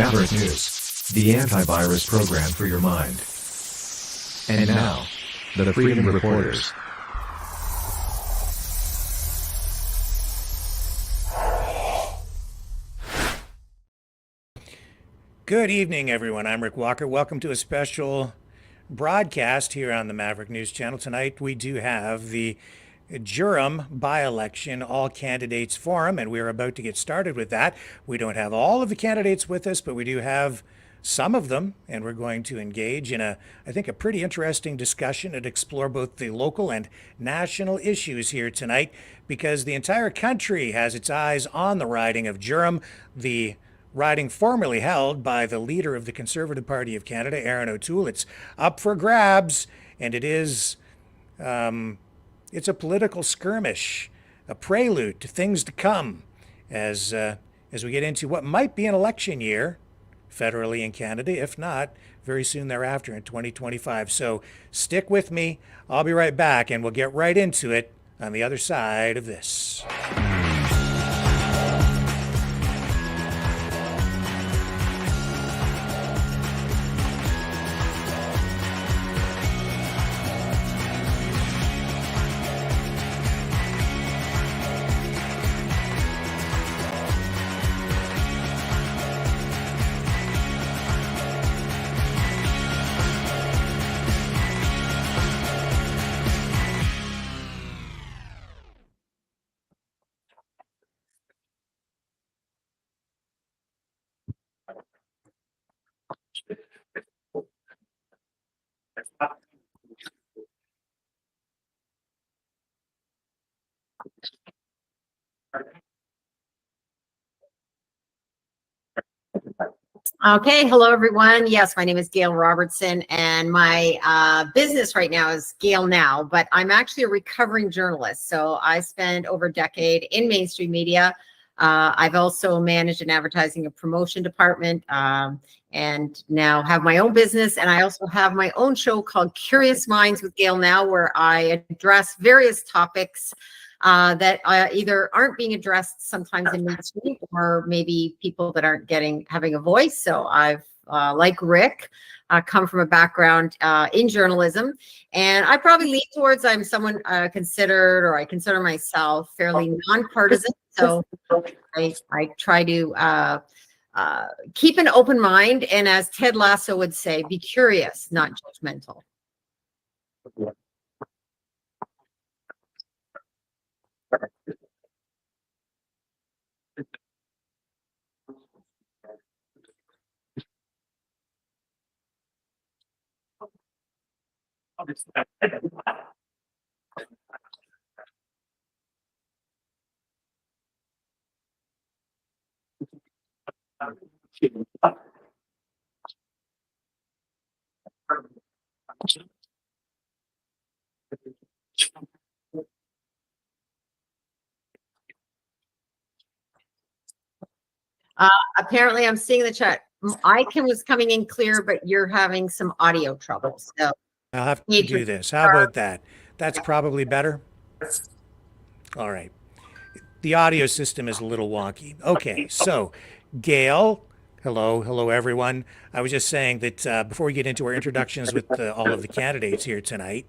Maverick News, the antivirus program for your mind. And now, the Freedom Reporters. Good evening, everyone. I'm Rick Walker. Welcome to a special broadcast here on the Maverick News Channel. Tonight, we do have the Durham by-election all candidates forum, and we're about to get started with that. We don't have all of the candidates with us, but we do have some of them, and we're going to engage in I think, a pretty interesting discussion and explore both the local and national issues here tonight, because the entire country has its eyes on the riding of Durham, the riding formerly held by the leader of the Conservative Party of Canada, Erin O'Toole. It's up for grabs, and it is, it's a political skirmish, a prelude to things to come as we get into what might be an election year federally in Canada, if not very soon thereafter in 2025. So stick with me. I'll be right back, and we'll get right into it on the other side of this. Okay, hello everyone. Yes, my name is Gail Robertson, and my business right now is Gail Now, but I'm actually a recovering journalist. So I spent over a decade in mainstream media. I've also managed an advertising and promotion department, and now have my own business. And I also have my own show called Curious Minds with Gail Now, where I address various topics that either aren't being addressed sometimes in mainstream, or maybe people that aren't having a voice. So I've, like Rick, come from a background in journalism, and I probably lean towards I'm someone I consider myself fairly nonpartisan. So I try to keep an open mind, and as Ted Lasso would say, be curious, not judgmental. Apparently, I'm seeing the chat. Icon was coming in clear, but you're having some audio trouble. So I'll have to do this. How about that? That's probably better. All right. The audio system is a little wonky. Okay, so Gail, hello everyone. I was just saying that before we get into our introductions with all of the candidates here tonight,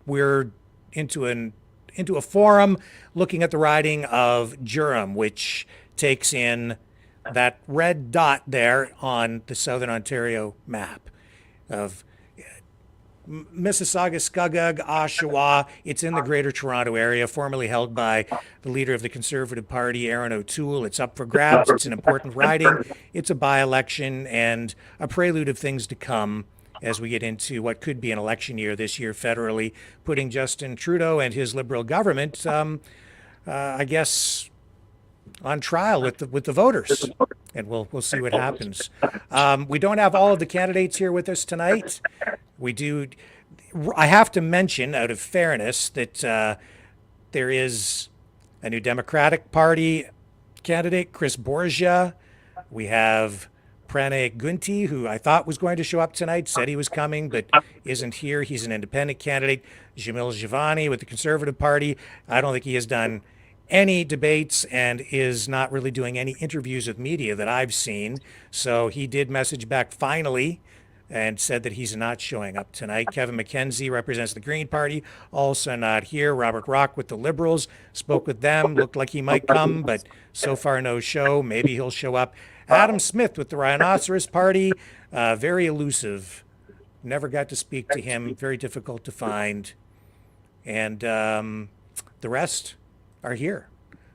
we're into a forum looking at the riding of Durham, which takes in that red dot there on the Southern Ontario map of Mississauga, Scugog, Oshawa. It's in the Greater Toronto Area, formerly held by the leader of the Conservative Party, Erin O'Toole. It's up for grabs. It's an important riding. It's a by-election and a prelude of things to come as we get into what could be an election year this year federally, putting Justin Trudeau and his Liberal government, I guess, on trial with the voters, and we'll see what happens. We don't have all of the candidates here with us tonight. We do. I have to mention, out of fairness, that there is a new Democratic Party candidate, Chris Borgia. We have Pranay Gunti, who I thought was going to show up tonight, said he was coming, but isn't here. He's an independent candidate. Jamil Jivani with the Conservative Party. I don't think he has done any debates and is not really doing any interviews with media that I've seen. So he did message back finally and said that he's not showing up tonight. Kevin MacKenzie represents the Green Party, also not here. Robert Rock with the Liberals, spoke with them, looked like he might come, but so far no show. Maybe he'll show up. Adam Smith with the Rhinocéros Party, very elusive. Never got to speak to him, very difficult to find. And the rest are here.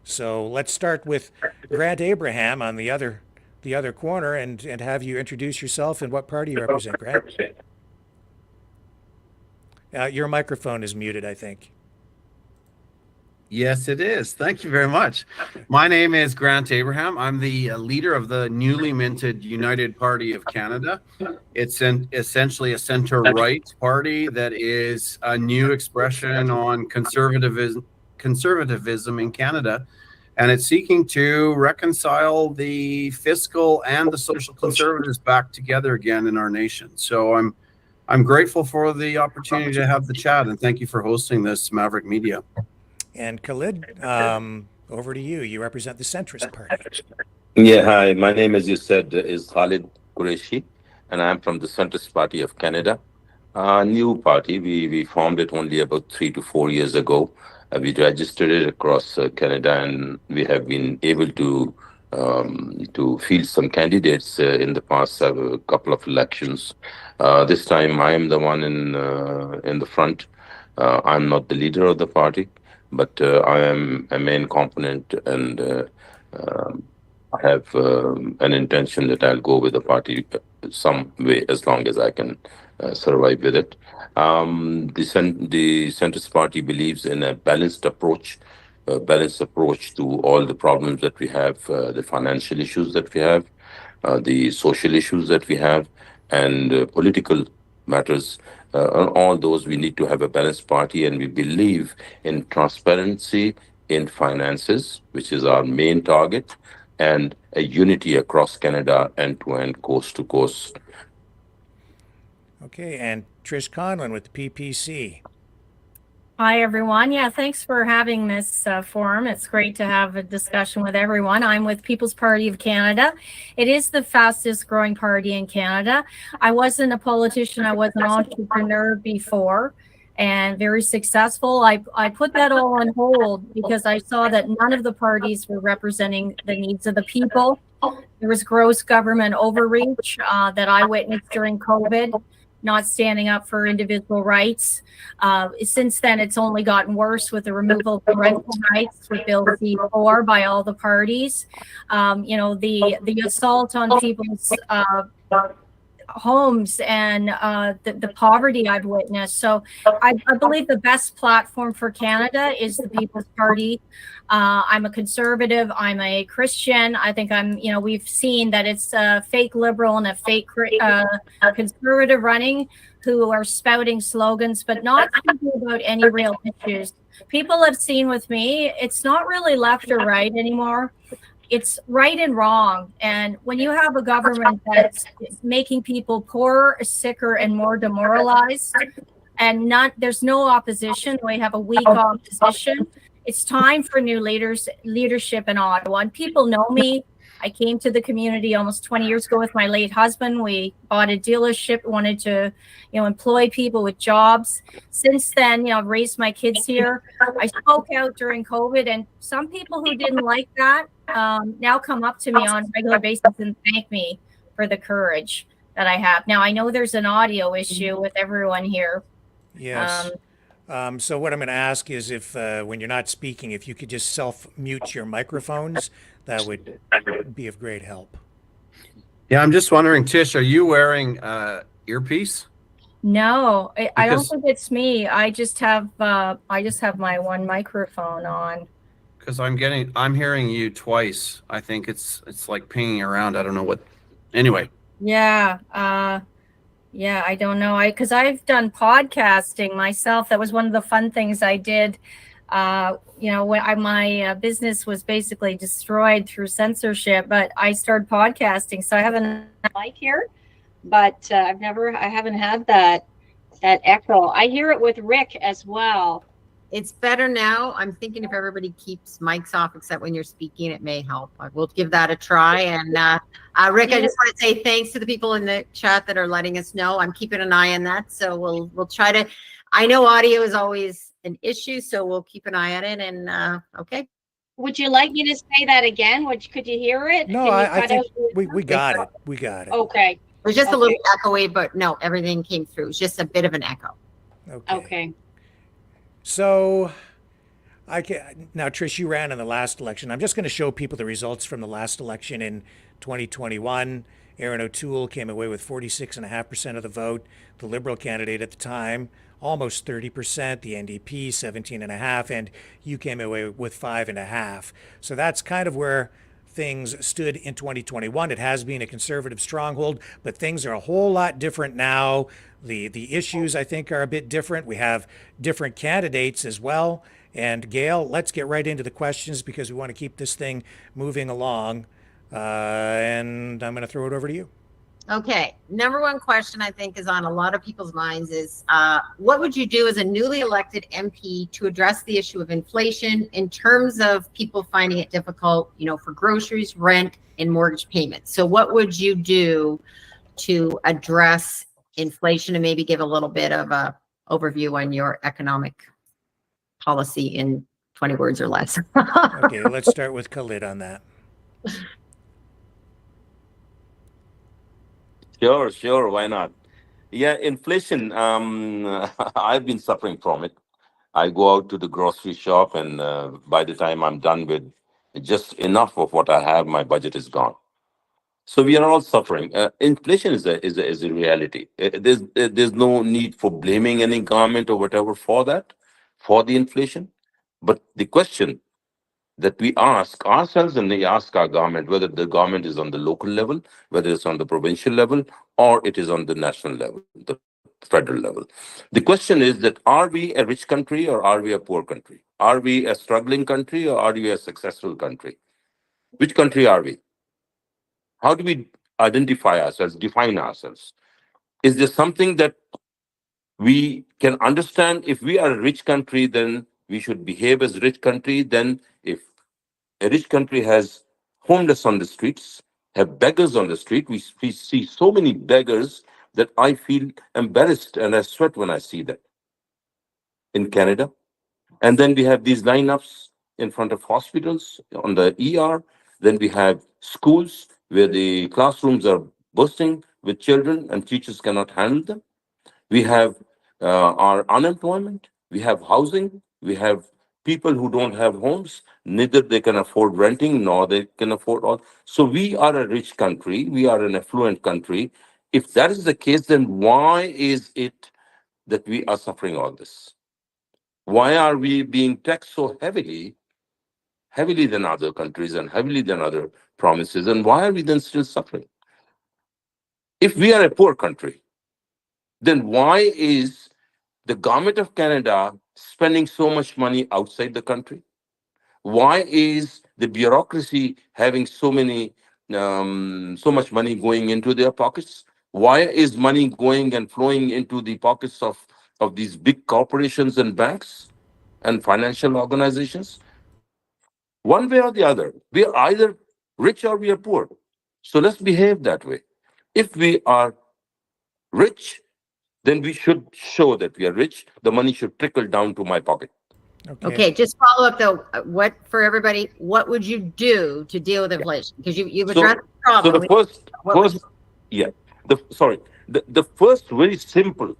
So let's start with Grant Abraham on the other corner and have you introduce yourself and what party you represent, Grant. Your microphone is muted, I think. Yes, it is. Thank you very much. My name is Grant Abraham. I'm the leader of the newly minted United Party of Canada. It's essentially a center-right party that is a new expression on conservatism in Canada, and it's seeking to reconcile the fiscal and the social conservatives back together again in our nation. So I'm grateful for the opportunity to have the chat, and thank you for hosting this, Maverick Media. And Khalid, over to you. You represent the centrist party. Yeah, hi. My name, as you said, is Khalid Qureshi, and I'm from the Centrist Party of Canada. New party. We formed it only about 3 to 4 years ago. We registered it across Canada, and we have been able to field some candidates in the past couple of elections. This time, I am the one in the front. I'm not the leader of the party, but I am a main component, and I have an intention that I'll go with the party some way as long as I can survive with it. The centrist party believes in a balanced approach to all the problems that we have, the financial issues that we have, the social issues that we have, and political matters. On all those, we need to have a balanced party, and we believe in transparency in finances, which is our main target, and a unity across Canada, end to end, coast to coast. Okay, and Trish Conlon with the PPC. Hi, everyone. Yeah, thanks for having this forum. It's great to have a discussion with everyone. I'm with People's Party of Canada. It is the fastest growing party in Canada. I wasn't a politician. I was an entrepreneur before and very successful. I put that all on hold because I saw that none of the parties were representing the needs of the people. There was gross government overreach that I witnessed during COVID, not standing up for individual rights. Since then, it's only gotten worse with the removal of parental rights with Bill C-4 by all the parties. The assault on people's homes and the poverty I've witnessed. So I believe the best platform for Canada is the People's Party. I'm a conservative. I'm a Christian. I think we've seen that it's a fake liberal and a fake conservative running who are spouting slogans, but not thinking about any real issues. People have seen with me, it's not really left or right anymore. It's right and wrong. And when you have a government that's making people poorer, sicker, and more demoralized, and there's no opposition, we have a weak opposition. It's time for new leadership in Ottawa. And people know me. I came to the community almost 20 years ago with my late husband. We bought a dealership, wanted to, employ people with jobs. Since then, I've raised my kids here. I spoke out during COVID, and some people who didn't like that now come up to me on a regular basis and thank me for the courage that I have. Now, I know there's an audio issue with everyone here. Yes. So what I'm going to ask is if when you're not speaking, if you could just self-mute your microphones, that would be of great help. Yeah, I'm just wondering, Tish, are you wearing earpiece? No, I don't think it's me. I just have my one microphone on. Because I'm hearing you twice. I think it's like pinging around. I don't know what. Anyway. Yeah. Yeah, I don't know. Because I've done podcasting myself. That was one of the fun things I did. When my business was basically destroyed through censorship, but I started podcasting. So I have a mic here, but I haven't had that echo. I hear it with Rick as well. It's better now. I'm thinking if everybody keeps mics off, except when you're speaking, it may help. I will give that a try. And Rick, I just want to say thanks to the people in the chat that are letting us know. I'm keeping an eye on that. So we'll try to, I know audio is always an issue, so we'll keep an eye on it. And okay. Would you like me to say that again? Could you hear it? No, I think we got it. We got it. Okay. It was just a little echoey, but no, everything came through. It was just a bit of an echo. Okay. So now, Trish, you ran in the last election. I'm just going to show people the results from the last election in 2021. Aaron O'Toole came away with 46.5% of the vote. The Liberal candidate at the time, almost 30%. The NDP, 17.5%, and you came away with 5.5%. So that's kind of where things stood in 2021. It has been a conservative stronghold, but things are a whole lot different now. The issues, I think, are a bit different. We have different candidates as well. And Gail, let's get right into the questions because we want to keep this thing moving along. And I'm going to throw it over to you. Okay. Number one question I think is on a lot of people's minds is what would you do as a newly elected MP to address the issue of inflation in terms of people finding it difficult, for groceries, rent, and mortgage payments? So what would you do to address inflation and maybe give a little bit of a overview on your economic policy in 20 words or less? Okay, let's start with Khalid on that. Sure. Why not? Yeah, inflation. I've been suffering from it. I go out to the grocery shop, and by the time I'm done with just enough of what I have, my budget is gone. So we are all suffering. Inflation is a reality. There's no need for blaming any government or whatever for that, for the inflation. But the question that we ask ourselves and we ask our government, whether the government is on the local level, whether it's on the provincial level, or it is on the national level, the federal level. The question is that are we a rich country or are we a poor country? Are we a struggling country or are we a successful country? Which country are we? How do we identify ourselves, define ourselves? Is there something that we can understand? If we are a rich country, then we should behave as a rich country. Then if a rich country has homeless on the streets, have beggars on the street, we see so many beggars that I feel embarrassed and I sweat when I see that in Canada. And then we have these lineups in front of hospitals on the ER. Then we have schools where the classrooms are bursting with children and teachers cannot handle them. We have our unemployment. We have housing. We have people who don't have homes. Neither they can afford renting nor they can afford all. So we are a rich country. We are an affluent country. If that is the case, then why is it that we are suffering all this? Why are we being taxed so heavily than other countries and heavily than other provinces? And why are we then still suffering? If we are a poor country, then why is the government of Canada spending so much money outside the country? Why is the bureaucracy having so much money going into their pockets? Why is money going and flowing into the pockets of these big corporations and banks and financial organizations? One way or the other, we are either rich or we are poor. So let's behave that way. If we are rich, then we should show that we are rich. The money should trickle down to my pocket. Okay, just follow up though. What for everybody? What would you do to deal with inflation? Because you've addressed the problem. So the first very simple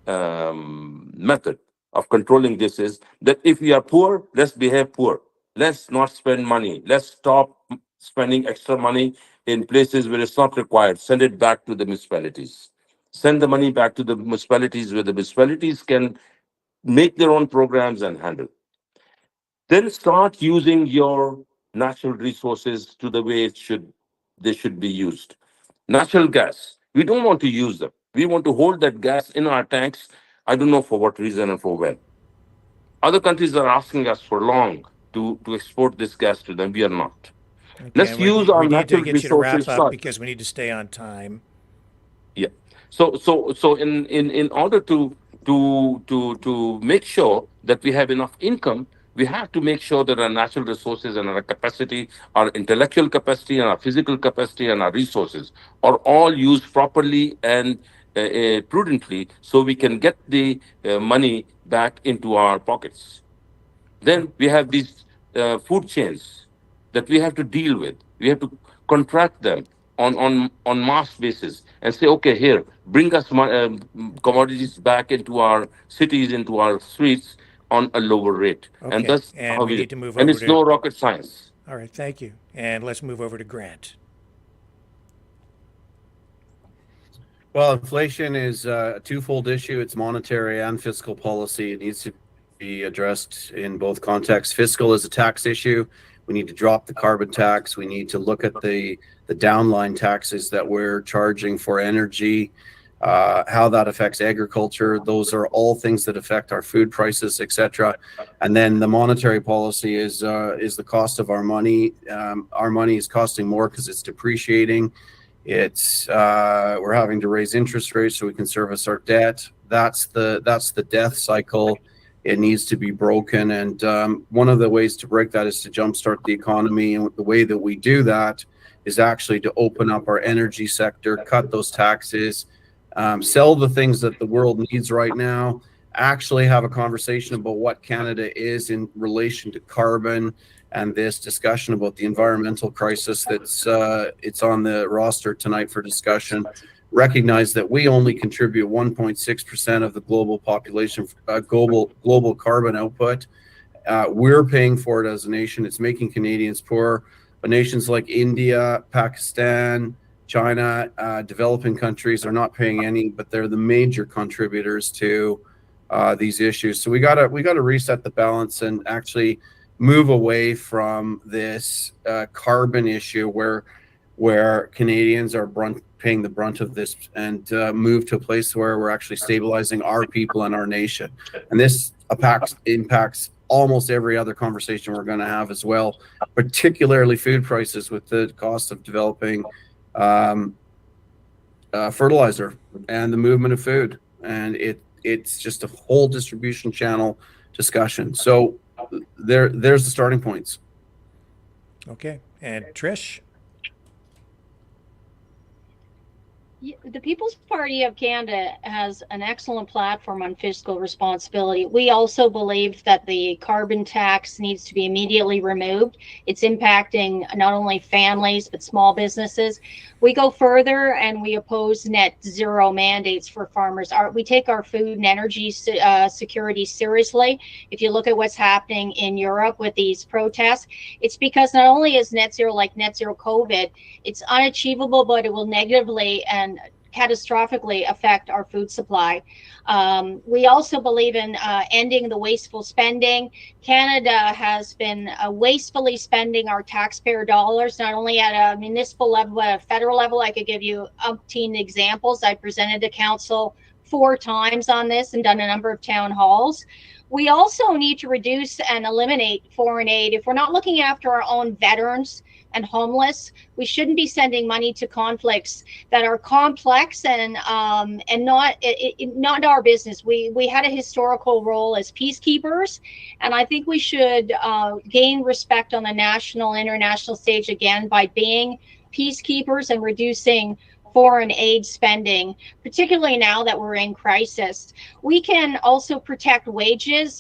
method of controlling this is that if we are poor, let's behave poor. Let's not spend money. Let's stop spending extra money in places where it's not required. Send it back to the municipalities. Send the money back to the municipalities where the municipalities can make their own programs and handle. Then start using your natural resources to the way they should be used. Natural gas, we don't want to use them. We want to hold that gas in our tanks. I don't know for what reason and for when. Other countries are asking us for long to export this gas to them. We are not. Okay, let's use our natural resources. We need to get you to wrap up because we need to stay on time. Yeah. So in order to make sure that we have enough income, we have to make sure that our natural resources and our capacity, our intellectual capacity and our physical capacity and our resources are all used properly and prudently, so we can get the money back into our pockets. Then we have these food chains that we have to deal with. We have to contract them on mass basis and say, okay, here, bring us commodities back into our cities, into our streets on a lower rate. And Okay, that's and how we need to move and over it's to. no rocket science. All right, thank you. And let's move over to Grant. Well, inflation is a twofold issue. It's monetary and fiscal policy. It needs to be addressed in both contexts. Fiscal is a tax issue. We need to drop the carbon tax. We need to look at the downline taxes that we're charging for energy, how that affects agriculture. Those are all things that affect our food prices, etc. And then the monetary policy is the cost of our money. Our money is costing more because it's depreciating. It's we're having to raise interest rates so we can service our debt. That's the death cycle. It needs to be broken, and one of the ways to break that is to jumpstart the economy. And the way that we do that is actually to open up our energy sector, cut those taxes, sell the things that the world needs right now, actually have a conversation about what Canada is in relation to carbon, and this discussion about the environmental crisis that's it's on the roster tonight for discussion. Recognize that we only contribute 1.6% of the global population, global carbon output. We're paying for it as a nation. It's making Canadians poor. But nations like India, Pakistan, China, developing countries are not paying any, but they're the major contributors to these issues. So we gotta reset the balance and actually move away from this carbon issue where Canadians are paying the brunt of this, and move to a place where we're actually stabilizing our people and our nation. And this impacts almost every other conversation we're going to have as well, particularly food prices with the cost of developing fertilizer and the movement of food. And it's just a whole distribution channel discussion. So there's the starting points. Okay, and Trish? The People's Party of Canada has an excellent platform on fiscal responsibility. We also believe that the carbon tax needs to be immediately removed. It's impacting not only families, but small businesses. We go further and we oppose net zero mandates for farmers. We take our food and energy security seriously. If you look at what's happening in Europe with these protests, it's because not only is net zero like net zero COVID, it's unachievable, but it will negatively and catastrophically affect our food supply. We also believe in ending the wasteful spending. Canada has been wastefully spending our taxpayer dollars, not only at a municipal level, but at a federal level. I could give you umpteen examples. I presented to council 4 times on this and done a number of town halls. We also need to reduce and eliminate foreign aid. If we're not looking after our own veterans and homeless, we shouldn't be sending money to conflicts that are complex and not our business. We had a historical role as peacekeepers, and I think we should gain respect on the national, international stage again by being peacekeepers and reducing foreign aid spending, particularly now that we're in crisis. We can also protect wages.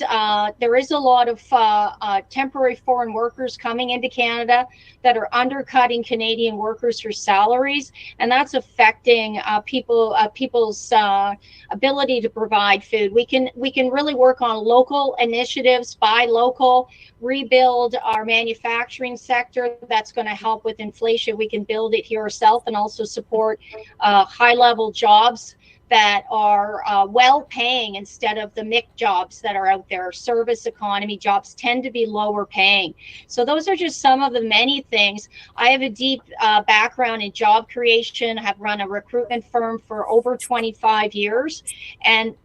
There is a lot of temporary foreign workers coming into Canada that are undercutting Canadian workers for salaries, and that's affecting people's ability to provide food. We can really work on local initiatives, buy local, rebuild our manufacturing sector. That's going to help with inflation. We can build it here ourselves and also support high-level jobs that are well-paying instead of the MIC jobs that are out there. Service economy jobs tend to be lower paying. So those are just some of the many things. I have a deep background in job creation. I have run a recruitment firm for over 25 years. And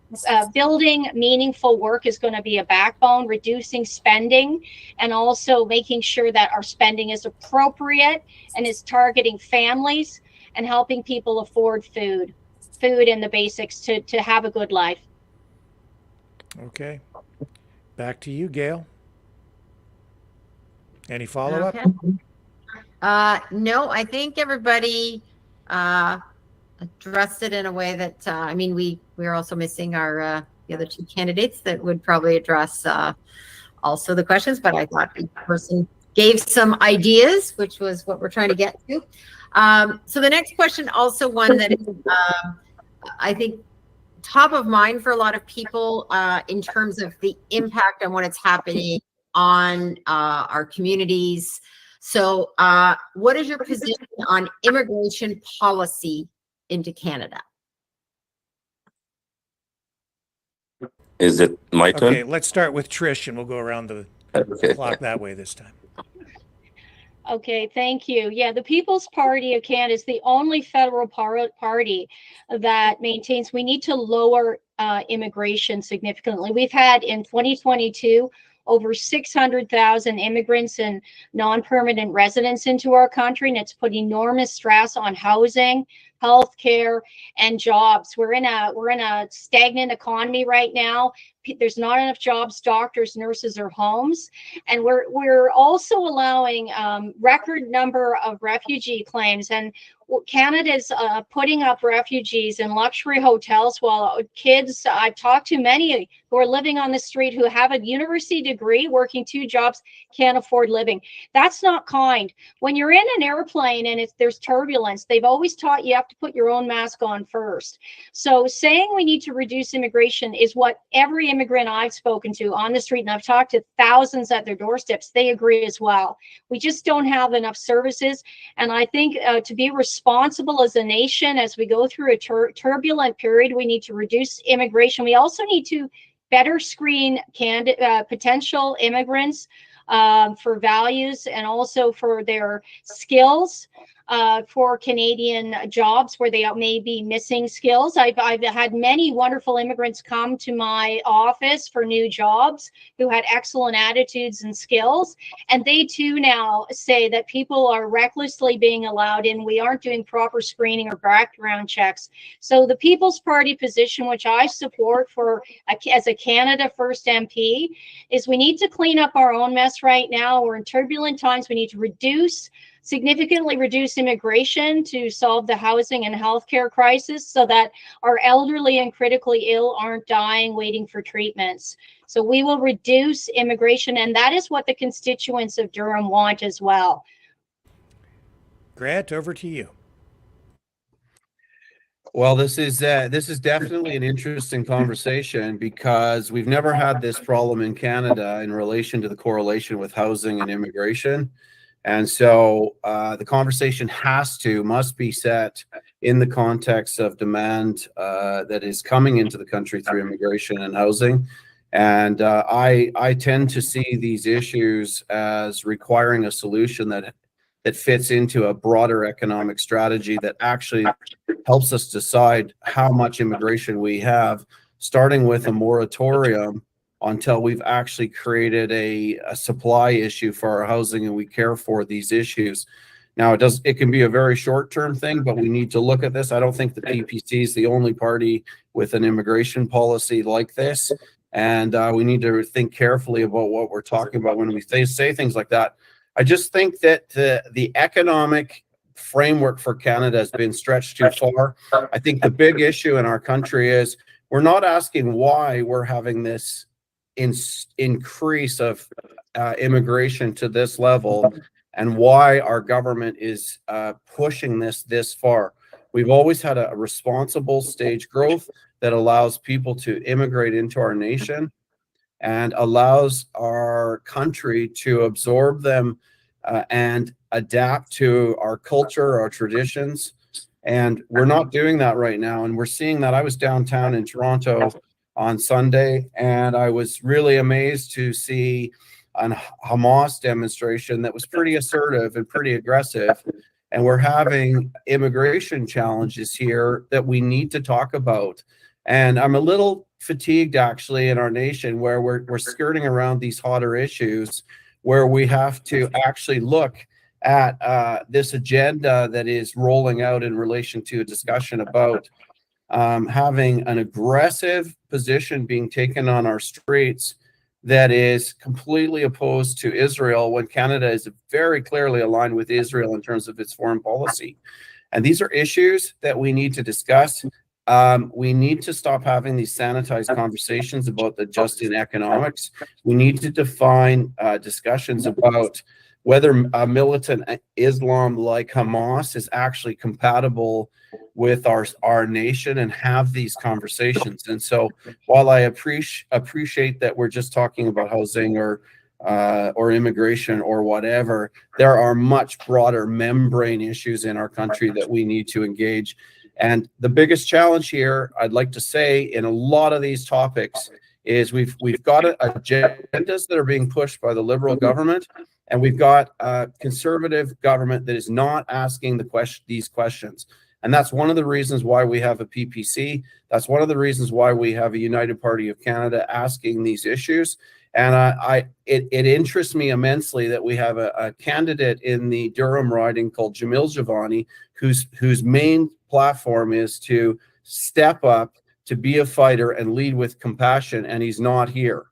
building meaningful work is going to be a backbone, reducing spending, and also making sure that our spending is appropriate and is targeting families and helping people afford food and the basics to have a good life. Okay. Back to you, Gail. Any follow-up? Okay. No, I think everybody addressed it in a way that I mean, we're also missing our the other two candidates that would probably address also the questions, but I thought each person gave some ideas, which was what we're trying to get to. So the next question, also one that is, I think, top of mind for a lot of people in terms of the impact on what it's happening on our communities. So what is your position on immigration policy into Canada? Is it my turn? Okay, let's start with Trish, and we'll go around the clock that way this time. Okay, thank you. Yeah, the People's Party of Canada is the only federal party that maintains we need to lower immigration significantly. We've had in 2022 over 600,000 immigrants and non-permanent residents into our country, and it's put enormous stress on housing, healthcare, and jobs. We're in a stagnant economy right now. There's not enough jobs, doctors, nurses, or homes, and we're also allowing record number of refugee claims. And Canada's putting up refugees in luxury hotels while kids, I've talked to many who are living on the street who have a university degree, working 2 jobs, can't afford living. That's not kind. When you're in an airplane and there's turbulence, they've always taught you have to put your own mask on first. So saying we need to reduce immigration is what every immigrant I've spoken to on the street, and I've talked to thousands at their doorsteps, they agree as well. We just don't have enough services. And I think to be responsible as a nation, as we go through a turbulent period, we need to reduce immigration. We also need to better screen potential immigrants for values and also for their skills. For Canadian jobs where they may be missing skills. I've had many wonderful immigrants come to my office for new jobs who had excellent attitudes and skills. And they too now say that people are recklessly being allowed in. We aren't doing proper screening or background checks. So the People's Party position, which I support as a Canada First MP, is we need to clean up our own mess right now. We're in turbulent times. We need to significantly reduce immigration to solve the housing and healthcare crisis so that our elderly and critically ill aren't dying waiting for treatments. So we will reduce immigration, and that is what the constituents of Durham want as well. Grant, over to you. Well, this is definitely an interesting conversation because we've never had this problem in Canada in relation to the correlation with housing and immigration. And so the conversation must be set in the context of demand that is coming into the country through immigration and housing. And I tend to see these issues as requiring a solution that fits into a broader economic strategy that actually helps us decide how much immigration we have, starting with a moratorium until we've actually created a supply issue for our housing and we care for these issues. Now, it can be a very short-term thing, but we need to look at this. I don't think the PPC is the only party with an immigration policy like this. And we need to think carefully about what we're talking about when we say things like that. I just think that the economic framework for Canada has been stretched too far. I think the big issue in our country is we're not asking why we're having this increase of immigration to this level and why our government is pushing this far. We've always had a responsible stage growth that allows people to immigrate into our nation and allows our country to absorb them and adapt to our culture, our traditions. And we're not doing that right now. And we're seeing that. I was downtown in Toronto on Sunday, and I was really amazed to see a Hamas demonstration that was pretty assertive and pretty aggressive. And we're having immigration challenges here that we need to talk about. And I'm a little fatigued, actually, in our nation where we're skirting around these hotter issues, where we have to actually look at this agenda that is rolling out in relation to a discussion about having an aggressive position being taken on our streets that is completely opposed to Israel when Canada is very clearly aligned with Israel in terms of its foreign policy. And these are issues that we need to discuss. We need to stop having these sanitized conversations about the just in economics. We need to define discussions about whether militant Islam like Hamas is actually compatible with our nation, and have these conversations. And so while I appreciate that we're just talking about housing or immigration or whatever, there are much broader membrane issues in our country that we need to engage. And the biggest challenge here, I'd like to say, in a lot of these topics is we've got agendas that are being pushed by the Liberal government, and we've got a Conservative government that is not asking these questions. And that's one of the reasons why we have a PPC. That's one of the reasons why we have a United Party of Canada asking these issues. And it interests me immensely that we have a candidate in the Durham riding called Jamil Javani, whose main platform is to step up, to be a fighter and lead with compassion, and he's not here.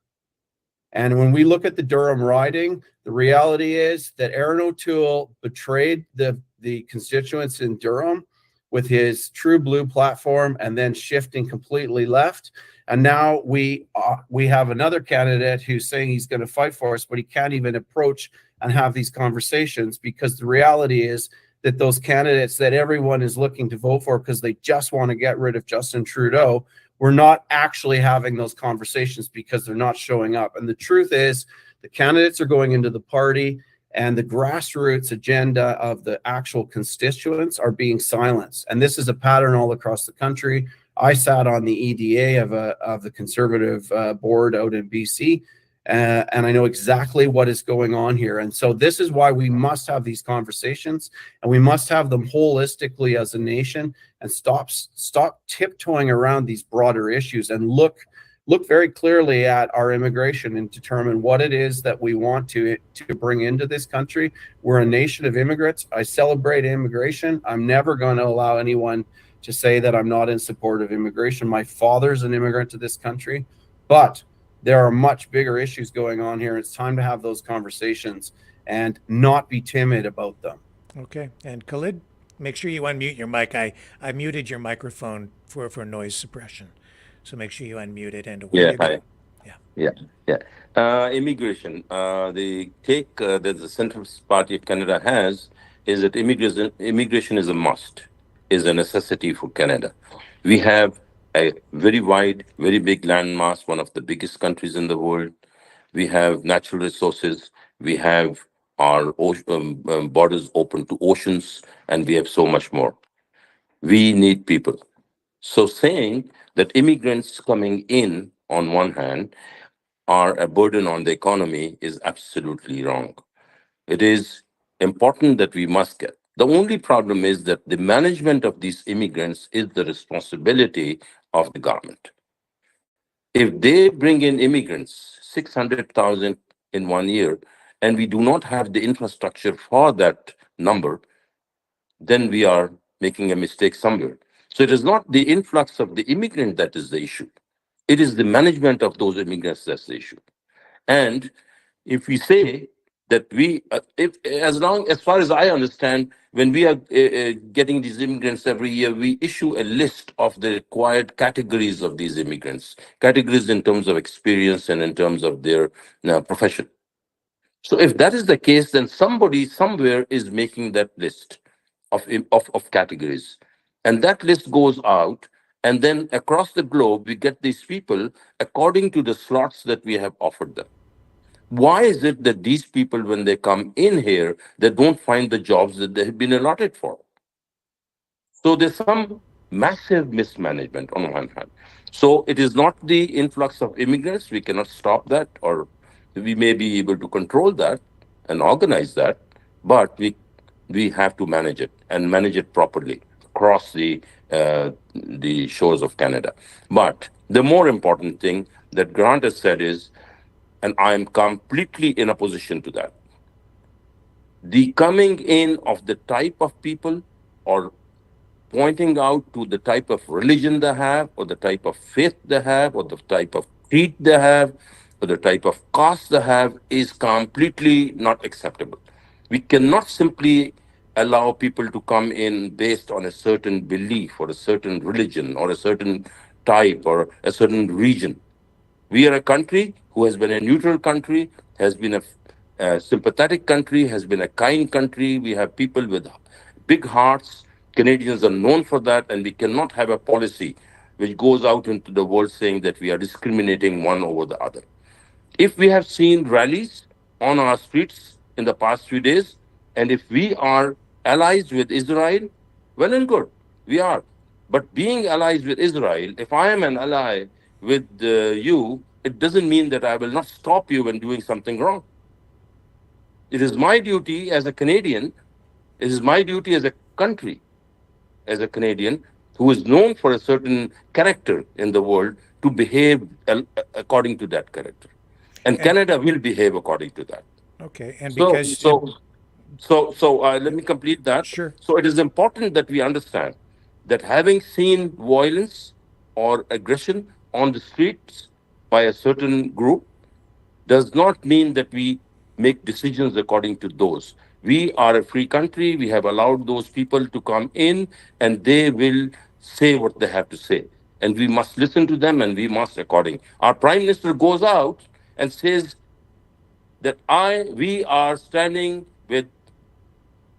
And when we look at the Durham riding, the reality is that Aaron O'Toole betrayed the constituents in Durham with his True Blue platform and then shifting completely left. And now we have another candidate who's saying he's going to fight for us, but he can't even approach and have these conversations, because the reality is that those candidates that everyone is looking to vote for because they just want to get rid of Justin Trudeau, we're not actually having those conversations because they're not showing up. And the truth is, the candidates are going into the party, and the grassroots agenda of the actual constituents are being silenced. And this is a pattern all across the country. I sat on the EDA of the Conservative board out in BC, and I know exactly what is going on here. And so this is why we must have these conversations, and we must have them holistically as a nation, and stop tiptoeing around these broader issues, and look very clearly at our immigration and determine what it is that we want to bring into this country. We're a nation of immigrants. I celebrate immigration. I'm never going to allow anyone to say that I'm not in support of immigration. My father's an immigrant to this country, but there are much bigger issues going on here. It's time to have those conversations and not be timid about them. Okay. And Khalid, make sure you unmute your mic. I muted your microphone for noise suppression. So make sure you unmute it and away you go. Immigration. The take that the Centrist Party of Canada has is that immigration is a must, is a necessity for Canada. We have a very wide, very big landmass, one of the biggest countries in the world. We have natural resources. We have our borders open to oceans, and we have so much more. We need people. So saying that immigrants coming in, on one hand, are a burden on the economy is absolutely wrong. It is important that we must get. The only problem is that the management of these immigrants is the responsibility of the government. If they bring in immigrants, 600,000 in 1 year, and we do not have the infrastructure for that number, then we are making a mistake somewhere. So it is not the influx of the immigrant that is the issue. It is the management of those immigrants that's the issue. And if we say that as far as I understand, when we are getting these immigrants every year, we issue a list of the required categories of these immigrants, categories in terms of experience and in terms of their profession. So if that is the case, then somebody somewhere is making that list of categories. And that list goes out, and then across the globe, we get these people according to the slots that we have offered them. Why is it that these people, when they come in here, they don't find the jobs that they have been allotted for? So there's some massive mismanagement on one hand. So it is not the influx of immigrants. We cannot stop that, or we may be able to control that and organize that, but we have to manage it and manage it properly across the shores of Canada. But the more important thing that Grant has said is, and I'm completely in opposition to that, the coming in of the type of people, or pointing out to the type of religion they have, or the type of faith they have, or the type of creed they have, for the type of cost they have is completely not acceptable. We cannot simply allow people to come in based on a certain belief or a certain religion or a certain type or a certain region. We are a country who has been a neutral country, has been a sympathetic country, has been a kind country. We have people with big hearts. Canadians are known for that, and we cannot have a policy which goes out into the world saying that we are discriminating one over the other. If we have seen rallies on our streets in the past few days, and if we are allies with Israel, well and good, we are. But being allies with Israel, if I am an ally with you, it doesn't mean that I will not stop you when doing something wrong. It is my duty as a Canadian, it is my duty as a country, as a Canadian who is known for a certain character in the world, to behave according to that character. And Canada will behave according to that. Okay, and because let me complete that. Sure. So it is important that we understand that having seen violence or aggression on the streets by a certain group does not mean that we make decisions according to those. We are a free country. We have allowed those people to come in, and they will say what they have to say. And we must listen to them, and we must according. Our Prime Minister goes out and says that we are standing with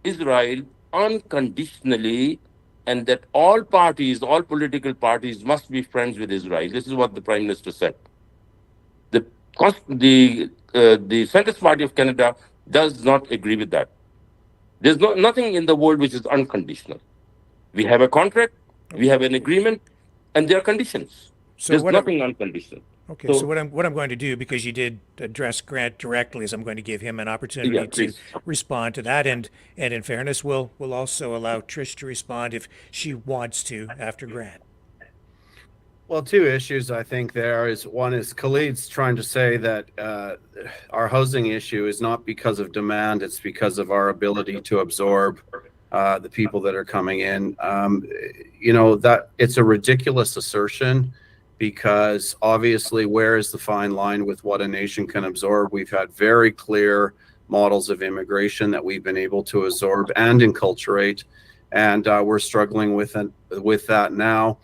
Israel unconditionally, and that all parties, all political parties must be friends with Israel. This is what the Prime Minister said. The Centrist Party of Canada does not agree with that. There's nothing in the world which is unconditional. We have a contract, we have an agreement, and there are conditions. There's nothing unconditional. Okay, so what I'm going to do, because you did address Grant directly, is I'm going to give him an opportunity to respond to that, and in fairness, we'll also allow Trish to respond if she wants to after Grant. Well, two issues I think there is. One is Khalid's trying to say that our housing issue is not because of demand, it's because of our ability to absorb the people that are coming in. That it's a ridiculous assertion, because obviously where is the fine line with what a nation can absorb? We've had very clear models of immigration that we've been able to absorb and enculturate, and we're struggling with that now.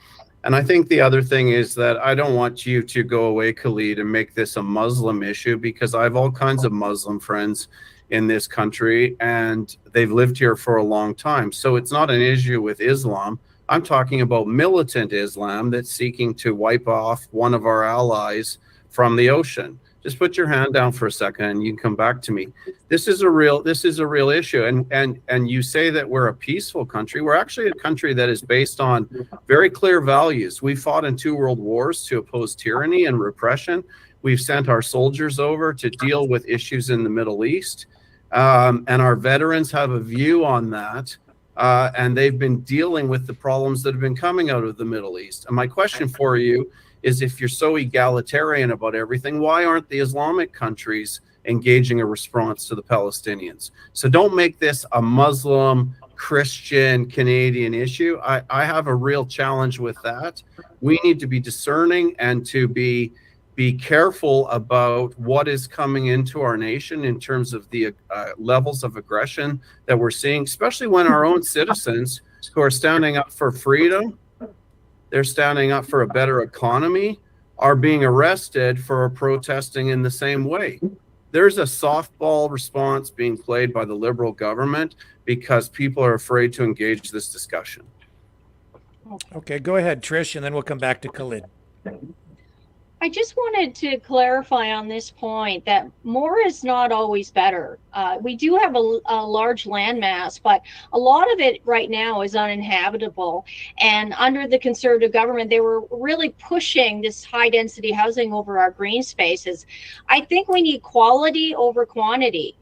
And I think the other thing is that I don't want you to go away, Khalid, and make this a Muslim issue, because I have all kinds of Muslim friends in this country, and they've lived here for a long time. So it's not an issue with Islam. I'm talking about militant Islam that's seeking to wipe off one of our allies from the ocean. Just put your hand down for a second and you can come back to me. This is a real issue. And you say that we're a peaceful country. We're actually a country that is based on very clear values. We fought in 2 world wars to oppose tyranny and repression. We've sent our soldiers over to deal with issues in the Middle East. And our veterans have a view on that. And they've been dealing with the problems that have been coming out of the Middle East. And my question for you is, if you're so egalitarian about everything, why aren't the Islamic countries engaging a response to the Palestinians? So don't make this a Muslim, Christian, Canadian issue. I have a real challenge with that. We need to be discerning and to be careful about what is coming into our nation in terms of the levels of aggression that we're seeing, especially when our own citizens who are standing up for freedom, they're standing up for a better economy, are being arrested for protesting in the same way. There's a softball response being played by the Liberal government because people are afraid to engage this discussion. Okay, go ahead, Trish, and then we'll come back to Khalid. I just wanted to clarify on this point that more is not always better. We do have a large landmass, but a lot of it right now is uninhabitable. And under the Conservative government, they were really pushing this high density housing over our green spaces. I think we need quality over quantity.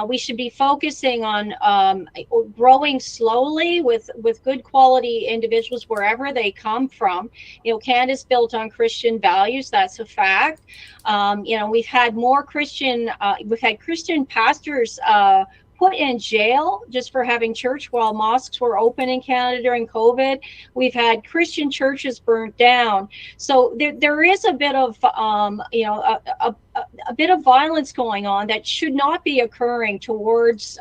We should be focusing on growing slowly with good quality individuals wherever they come from. Canada's built on Christian values. That's a fact. We've had more Christian pastors put in jail just for having church while mosques were open in Canada during COVID. We've had Christian churches burnt down. So there is a bit of, a bit of violence going on that should not be occurring towards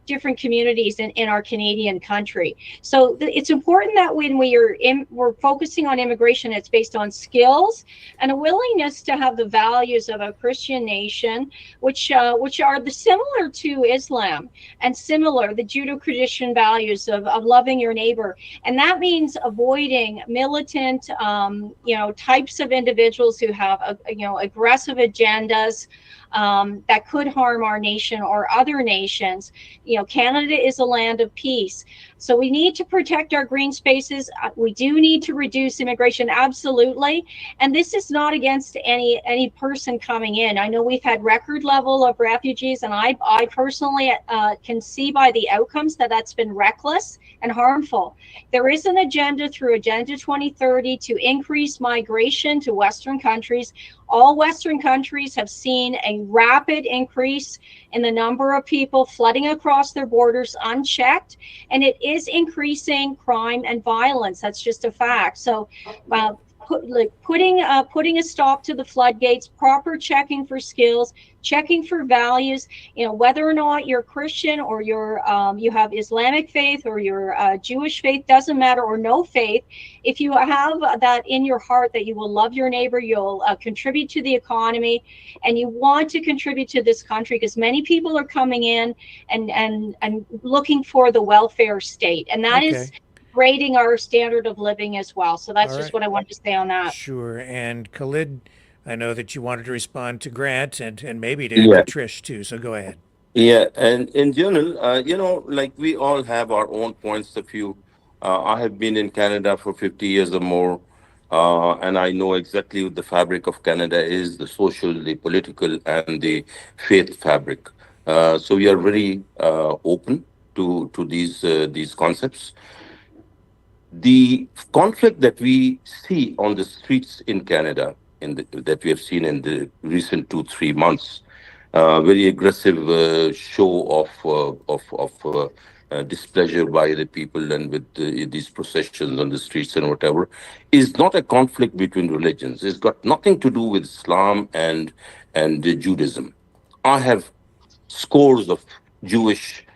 different communities in our Canadian country. So it's important that when we're focusing on immigration, it's based on skills and a willingness to have the values of a Christian nation, which are similar to Islam and similar, the Judeo-Christian values of loving your neighbor. And that means avoiding militant, types of individuals who have, aggressive agendas that could harm our nation or other nations. Canada is a land of peace. So we need to protect our green spaces. We do need to reduce immigration, absolutely. And this is not against any person coming in. I know we've had record level of refugees, and I personally can see by the outcomes that that's been reckless and harmful. There is an agenda through Agenda 2030 to increase migration to Western countries. All Western countries have seen a rapid increase in the number of people flooding across their borders unchecked, and it is increasing crime and violence. That's just a fact. So putting a stop to the floodgates, proper checking for skills, checking for values, whether or not you're Christian or you have Islamic faith or you're Jewish faith, doesn't matter, or no faith. If you have that in your heart that you will love your neighbor, you'll contribute to the economy, and you want to contribute to this country, because many people are coming in and looking for the welfare state, and that is rating our standard of living as well. So that's just what I wanted to say on that. Sure. And Khalid, I know that you wanted to respond to Grant and maybe to Trish too. So go ahead. Yeah, and in general, like we all have our own points of view. I have been in Canada for 50 years or more, and I know exactly what the fabric of Canada is, the social, the political, and the faith fabric. So we are very open to these concepts. The conflict that we see on the streets in Canada, that we have seen in the recent 2-3 months, very aggressive show of displeasure by the people, and with these processions on the streets and whatever, is not a conflict between religions. It's got nothing to do with Islam and Judaism. I have scores of Jewish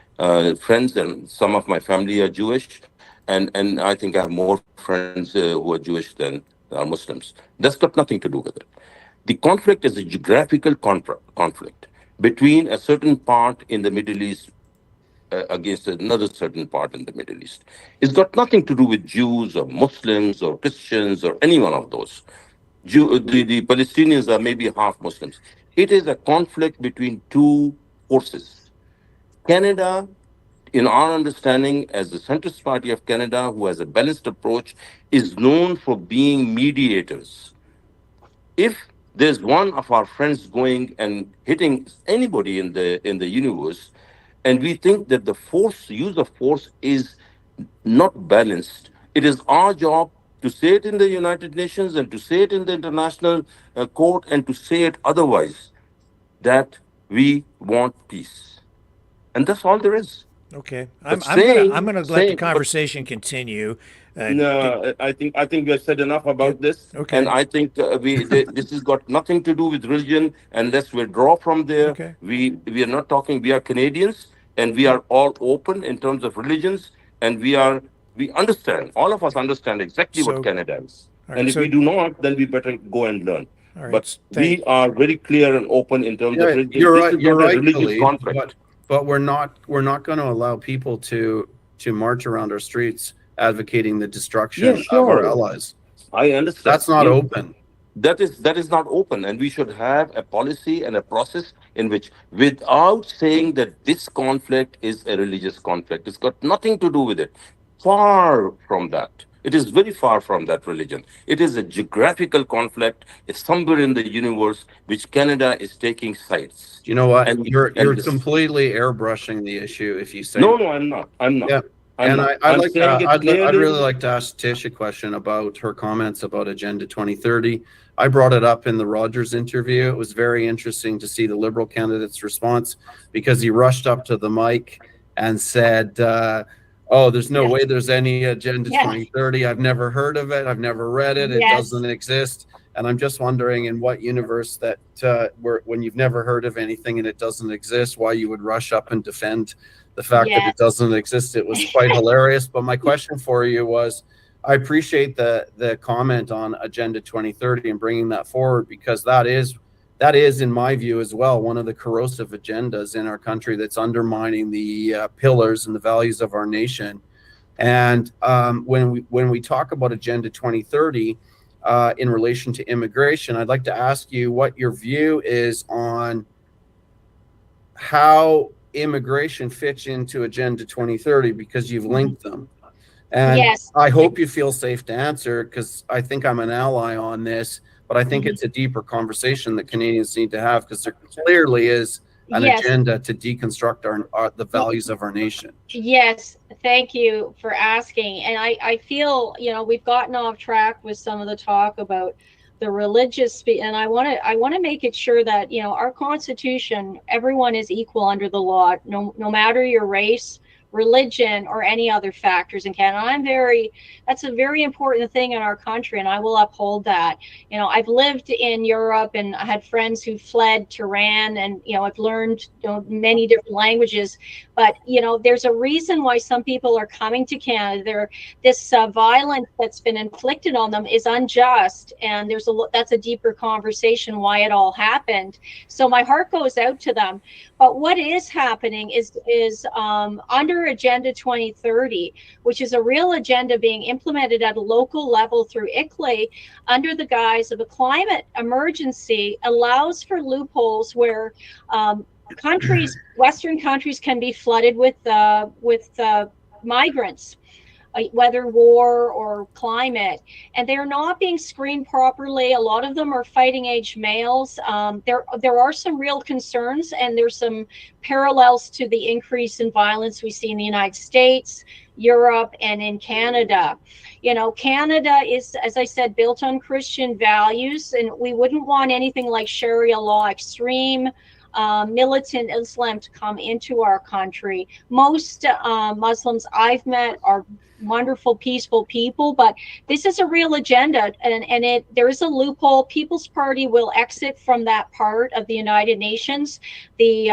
friends, and some of my family are Jewish. And I think I have more friends who are Jewish than are Muslims. That's got nothing to do with it. The conflict is a geographical conflict between a certain part in the Middle East against another certain part in the Middle East. It's got nothing to do with Jews or Muslims or Christians or any one of those. The Palestinians are maybe half Muslims. It is a conflict between two forces. Canada, in our understanding, as the centrist party of Canada, who has a balanced approach, is known for being mediators. If there's one of our friends going and hitting anybody in the universe, and we think that the use of force is not balanced, it is our job to say it in the United Nations and to say it in the international court and to say it otherwise, that we want peace. And that's all there is. Okay, I'm gonna let the conversation continue. I think we have said enough about this. Okay, and I think this has got nothing to do with religion, and let's withdraw from there. Okay. We are not talking. We are Canadians, and we are all open in terms of religions, and we understand. All of us understand exactly what Canada is. Right, and if we do not, then we better go and learn. Right, but we are very clear and open in terms of religion. You're right. You're right, religious conflict. But we're not going to allow people to march around our streets advocating the destruction of our allies. I understand. That's not open. That is not open, and we should have a policy and a process in which, without saying that this conflict is a religious conflict, it's got nothing to do with it. Far from that. It is very far from that religion. It is a geographical conflict. It's somewhere in the universe which Canada is taking sides. You know what? You're completely airbrushing the issue if you say no. I'm not. Yeah. And I'm saying it I'd clearly. really like to ask Tish a question about her comments about Agenda 2030. I brought it up in the Rogers interview. It was very interesting to see the Liberal candidate's response, because he rushed up to the mic and said, oh, there's no way there's any Agenda Yes. 2030. I've never heard of it. I've never read it. It Yes. doesn't exist. And I'm just wondering, in what universe that when you've never heard of anything and it doesn't exist, why you would rush up and defend the fact that it doesn't exist. It was quite hilarious. But my question for you was, I appreciate the comment on Agenda 2030 and bringing that forward, because that is, in my view as well, one of the corrosive agendas in our country that's undermining the pillars and the values of our nation. And when we talk about Agenda 2030 in relation to immigration, I'd like to ask you what your view is on how immigration fits into Agenda 2030, because you've linked them. And Yes. I hope you feel safe to answer, because I think I'm an ally on this, but I think it's a deeper conversation that Canadians need to have, because there clearly is an agenda to deconstruct the values of our nation. Yes, thank you for asking. And I feel, we've gotten off track with some of the talk about the religious and I want to make it sure that our Constitution, everyone is equal under the law, no matter your race, religion, or any other factors in Canada. That's a very important thing in our country, and I will uphold that. I've lived in Europe, and I had friends who fled to Iran, and I've learned many different languages, but there's a reason why some people are coming to Canada. This violence that's been inflicted on them is unjust, and that's a deeper conversation why it all happened. So my heart goes out to them. But what is happening is under Agenda 2030, which is a real agenda being implemented at a local level through ICLEI under the guise of a climate emergency, allows for loopholes where Western countries can be flooded with migrants, whether war or climate, and they're not being screened properly. A lot of them are fighting age males. There are some real concerns, and there's some parallels to the increase in violence we see in the United States, Europe, and in Canada. Canada is, as I said, built on Christian values, and we wouldn't want anything like Sharia law, extreme militant Islam to come into our country. Most Muslims I've met are wonderful, peaceful people, but this is a real agenda, and there is a loophole. People's Party will exit from that part of the United Nations, the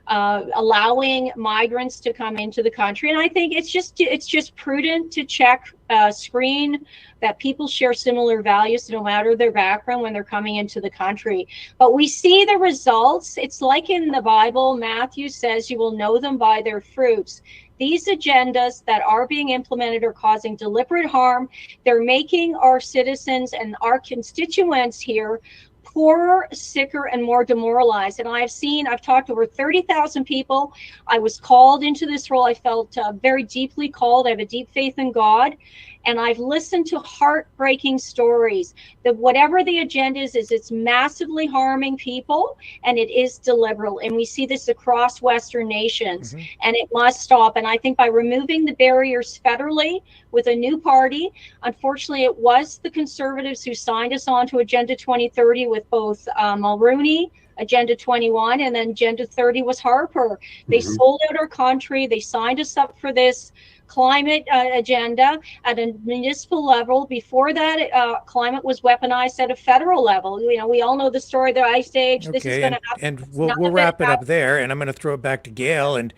allowing migrants to come into the country. And I think it's just prudent to check, screen that people share similar values no matter their background when they're coming into the country. But we see the results. It's like in the Bible, Matthew says, you will know them by their fruits. These agendas that are being implemented are causing deliberate harm. They're making our citizens and our constituents here poorer, sicker, and more demoralized. And I've talked to over 30,000 people. I was called into this role. I felt very deeply called. I have a deep faith in God. And I've listened to heartbreaking stories that whatever the agenda is it's massively harming people, and it is deliberate. And we see this across Western nations, and it must stop. And I think by removing the barriers federally with a new party, unfortunately, it was the Conservatives who signed us on to Agenda 2030 with both Mulroney, Agenda 21, and then Agenda 30 was Harper. They sold out our country. They signed us up for this climate agenda at a municipal level. Before that, climate was weaponized at a federal level. We all know the story of the Ice Age. Okay, this is going to happen. And we'll wrap it up there, and I'm going to throw it back to Gail. And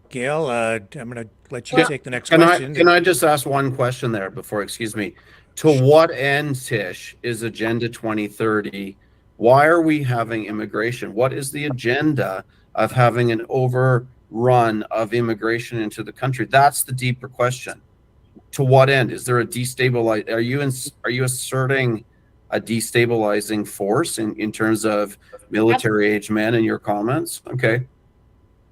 Gail, I'm going to let you take the next question. Can I just ask one question there before, excuse me? To what end, Tish, is Agenda 2030? Why are we having immigration? What is the agenda of having an overrun of immigration into the country? That's the deeper question. To what end? Is there a destabilize? Are you asserting a destabilizing force in terms of military age men in your comments? Okay.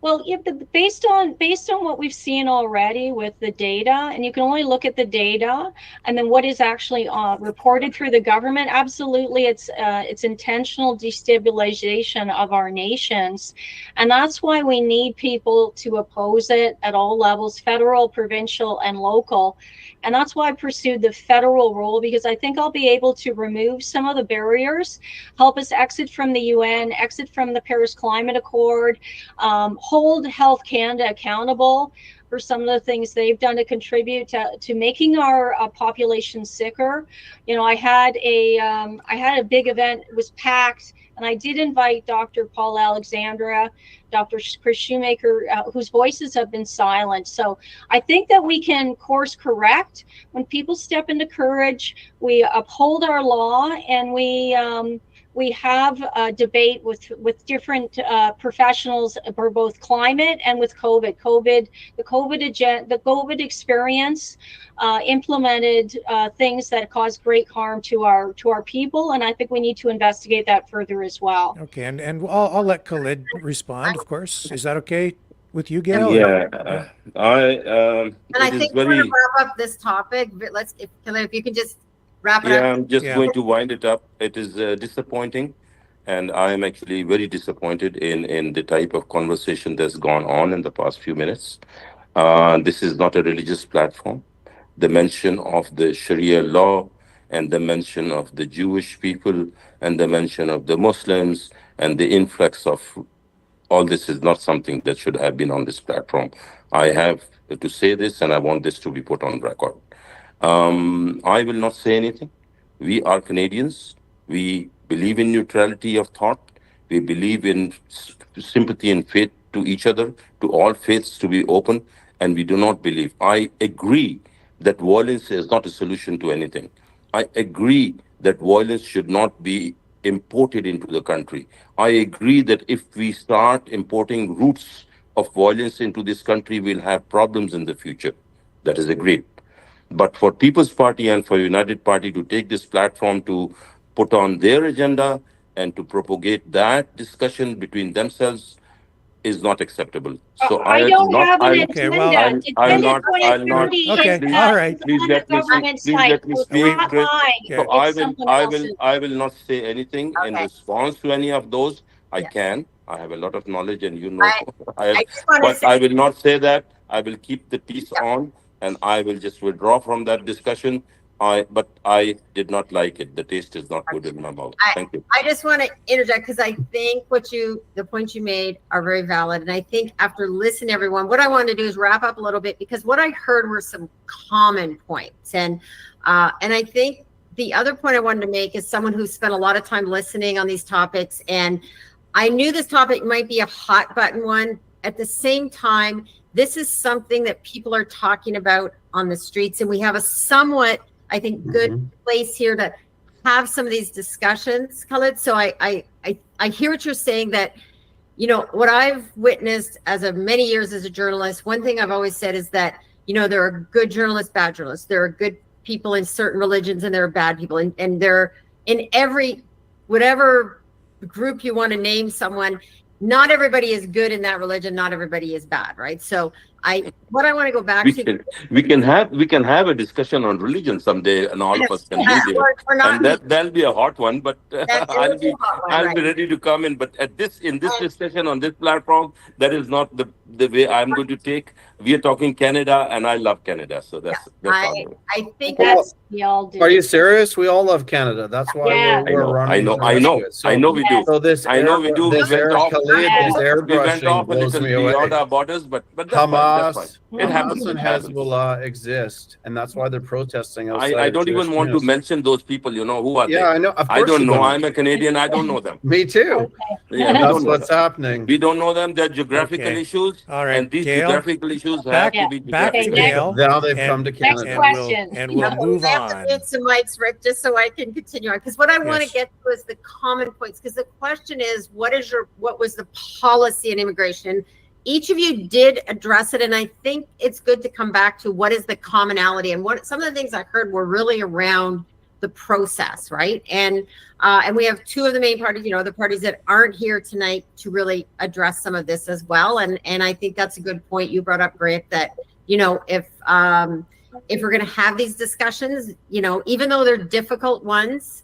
Well, yeah, based on what we've seen already with the data, and you can only look at the data, and then what is actually reported through the government. Absolutely, it's intentional destabilization of our nations, and that's why we need people to oppose it at all levels, federal, provincial, and local. And that's why I pursued the federal role, because I think I'll be able to remove some of the barriers, help us exit from the UN, exit from the Paris Climate Accord, hold Health Canada accountable for some of the things they've done to contribute to making our population sicker. You know, I had a big event, it was packed, and I did invite Dr. Paul Alexandra, Dr. Chris Shoemaker, whose voices have been silent. So I think that we can course correct when people step into courage, we uphold our law, and we have a debate with different professionals for both climate and with COVID. The COVID experience implemented things that caused great harm to our people, and I think we need to investigate that further as well. Okay, and I'll let Khalid respond, of course. Is that okay with you, Gail? Yeah, And I it is think we're very. going to wrap up this topic, but if you can just wrap it Yeah, up. I'm just Yeah. going to wind it up. It is disappointing, and I am actually very disappointed in the type of conversation that's gone on in the past few minutes. This is not a religious platform. The mention of the Sharia law and the mention of the Jewish people and the mention of the Muslims and the influx of all this is not something that should have been on this platform. I have to say this, and I want this to be put on record. I will not say anything. We are Canadians. We believe in neutrality of thought. We believe in sympathy and faith to each other, to all faiths to be open, and we do not believe. I agree that violence is not a solution to anything. I agree that violence should not be imported into the country. I agree that if we start importing roots of violence into this country, we'll have problems in the future. That is agreed. But for People's Party and for United Party to take this platform to put on their agenda and to propagate that discussion between themselves is not acceptable. So I don't have an Okay, agenda. well, I'll Agenda not- I'll not- 2030 Okay, is all right. Please on let the me speak. government Please site. let me So speak, it's not Chris. mine. Yeah. So It's someone else's. I will not say anything in Okay. response to any of those. I Yeah. can. I have a lot of knowledge, and you know, I just want to but I say, will not say that. I will keep the peace Yeah. on, and I will just withdraw from that discussion. But I did not like it. The taste is not good in my mouth. Thank you. I just want to interject because I think the points you made are very valid. And I think after listening to everyone, what I want to do is wrap up a little bit because what I heard were some common points. And I think the other point I wanted to make is someone who spent a lot of time listening on these topics. And I knew this topic might be a hot button one. At the same time, this is something that people are talking about on the streets. And we have a somewhat, I think, good place here to have some of these discussions, Khalid. So I hear what you're saying that, you know, what I've witnessed many years as a journalist, one thing I've always said is that, you know, there are good journalists, bad journalists. There are good people in certain religions and there are bad people. And they're in whatever group you want to name someone, not everybody is good in that religion. Not everybody is bad. Right. So what I want to go back to. We can have a discussion on religion someday, and all of us can be there. We're not, And that'll be a hot one, but I'll be right. ready to come in. But in this discussion on this platform, that is not the way I'm going to take. We are talking Canada, and I love Canada, so that's all. I think That's we all do. Are you serious? We all love Canada. That's why Yeah. we're running. I know we do. So this, I know we do. This We went off. Khalid, this We went airbrushing off a blows little me away. beyond our borders, but that's fine. That's fine. It happens. Hamas and It happens. Hezbollah exist, and that's why they're protesting outside. I don't Jewish even want to communities. mention those people. You know who are they? Yeah, I know. Of I course don't you know. I'm a Canadian. I don't know them. Me too. Yeah, we That's don't know what's them. happening. We don't know them. They're geographical Okay. issues, All right, and these Gail, geographical issues back- have to be back to geographical. Gail. Now they've And- come to Next Canada. And question. we'll move we have to on. mute some mics, Rick, just so I can continue on. Because what I want to Yes. get to is the common points. Because the question is, what was the policy in immigration? Each of you did address it, and I think it's good to come back to what is the commonality. And what some of the things I heard were really around the process, right? And we have two of the main parties, the parties that aren't here tonight to really address some of this as well. And I think that's a good point you brought up, Grant, that, if we're going to have these discussions, even though they're difficult ones,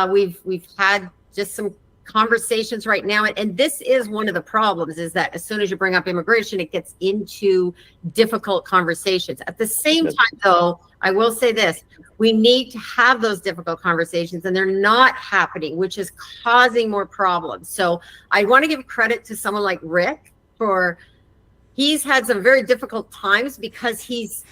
we've had just some conversations right now, and this is one of the problems, is that as soon as you bring up immigration, it gets into difficult conversations. At the same time, though, I will say this: we need to have those difficult conversations, and they're not happening, which is causing more problems. So I want to give credit to someone like Rick he's had some very difficult times, because he's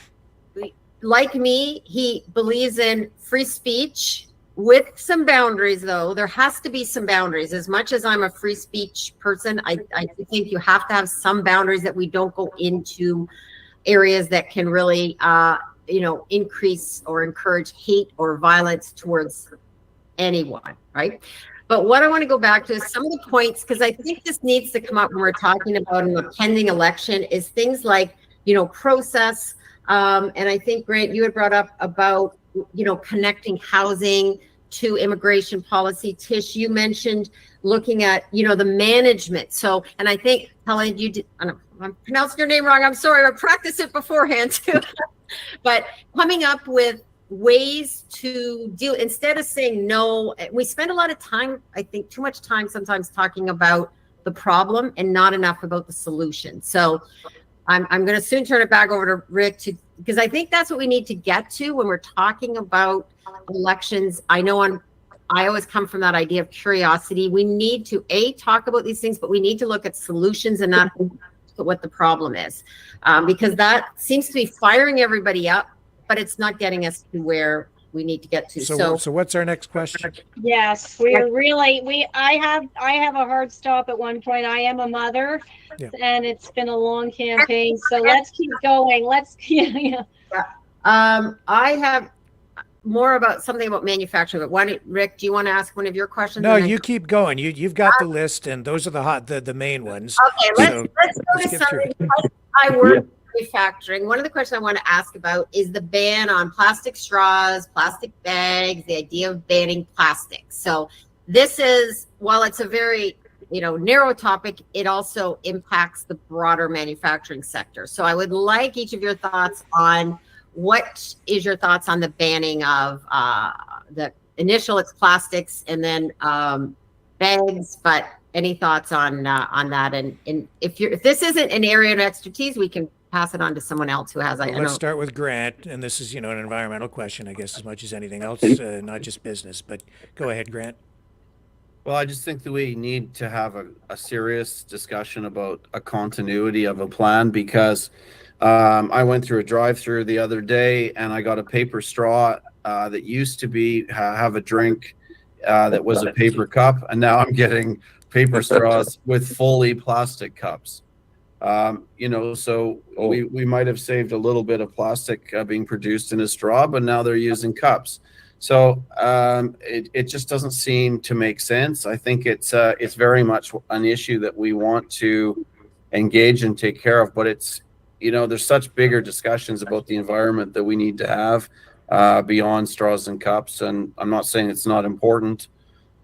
like me. He believes in free speech with some boundaries, though. There has to be some boundaries. As much as I'm a free speech person, I think you have to have some boundaries, that we don't go into areas that can really, increase or encourage hate or violence towards anyone, right? But what I want to go back to is some of the points, because I think this needs to come up when we're talking about an impending election, is things like, process. And I think, Grant, you had brought up about, connecting housing to immigration policy. Tish, you mentioned looking at, the management. So, and I think, Helen, you did, I'm pronouncing your name wrong. I'm sorry. I practiced it beforehand too. But coming up with ways to deal, instead of saying no. We spend a lot of time, I think too much time sometimes, talking about the problem and not enough about the solution. So I'm going to soon turn it back over to Rick, because I think that's what we need to get to when we're talking about elections. I always come from that idea of curiosity. We need to talk about these things, but we need to look at solutions and not at what the problem is, because that seems to be firing everybody up, but it's not getting us to where we need to get to. So what's our next question? Yes, I have a hard stop at one point. I am a mother, and it's been a long campaign. So let's keep going. I have more about something about manufacturing. But Rick, do you want to ask one of your questions? No, you keep going. You've got the list, and those are the main ones. Okay, let's go to something. I work in manufacturing. One of the questions I want to ask about is the ban on plastic straws, plastic bags, the idea of banning plastic. So this is, while it's a very narrow topic, it also impacts the broader manufacturing sector. So I would like each of your thoughts on what is your thoughts on the banning of the initial, it's plastics, and then bags, but any thoughts on that? And if this isn't an area of expertise, we can pass it on to someone else who has. Let's start with Grant, and this is an environmental question, I guess, as much as anything else, not just business. But go ahead, Grant. Well, I just think that we need to have a serious discussion about a continuity of a plan, because I went through a drive-through the other day, and I got a paper straw that used to have a drink that was a paper cup, and now I'm getting paper straws with fully plastic cups. So we might have saved a little bit of plastic being produced in a straw, but now they're using cups. So it just doesn't seem to make sense. I think it's very much an issue that we want to engage and take care of, but it's, there's such bigger discussions about the environment that we need to have beyond straws and cups. And I'm not saying it's not important,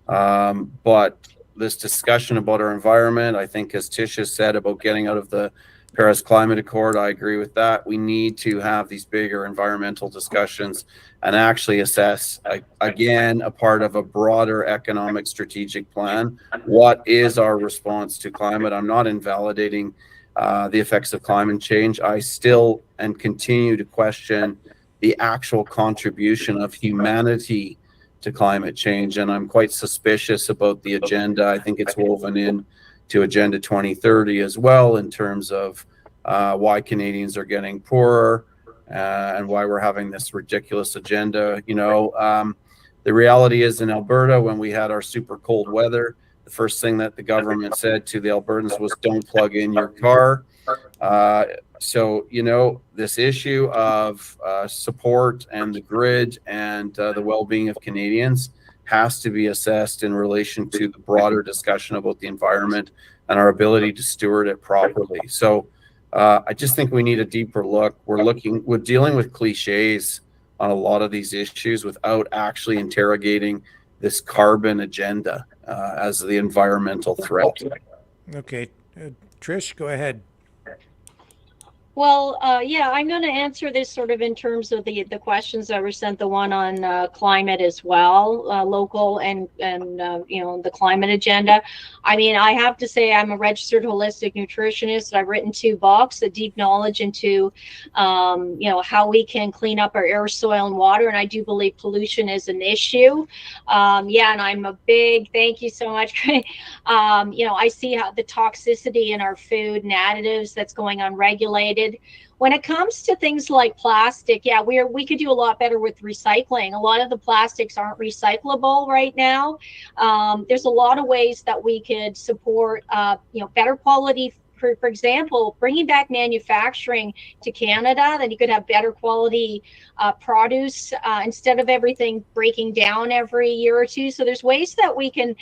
but this discussion about our environment, I think, as Tish has said, about getting out of the Paris Climate Accord, I agree with that. We need to have these bigger environmental discussions and actually assess, again, a part of a broader economic strategic plan. What is our response to climate? I'm not invalidating the effects of climate change. I still and continue to question the actual contribution of humanity to climate change, and I'm quite suspicious about the agenda. I think it's woven in to Agenda 2030 as well, in terms of why Canadians are getting poorer and why we're having this ridiculous agenda. The reality is, in Alberta, when we had our super cold weather, the first thing that the government said to the Albertans was, don't plug in your car. So, this issue of support and the grid and the well-being of Canadians has to be assessed in relation to the broader discussion about the environment and our ability to steward it properly. So I just think we need a deeper look. We're dealing with cliches on a lot of these issues without actually interrogating this carbon agenda as the environmental threat. Okay, Trish, go ahead. Well, yeah, I'm going to answer this sort of in terms of the questions that were sent, the one on climate as well, local and you know, the climate agenda. I mean, I have to say I'm a registered holistic nutritionist. I've written 2 books, a deep knowledge into, you know, how we can clean up our air, soil, and water. And I do believe pollution is an issue. Yeah, and I'm a big, thank you so much. You know, I see how the toxicity in our food and additives that's going unregulated. When it comes to things like plastic, yeah, we could do a lot better with recycling. A lot of the plastics aren't recyclable right now. There's a lot of ways that we could support, you know, better quality. For example, bringing back manufacturing to Canada, then you could have better quality produce instead of everything breaking down every year or two. So there's ways that we can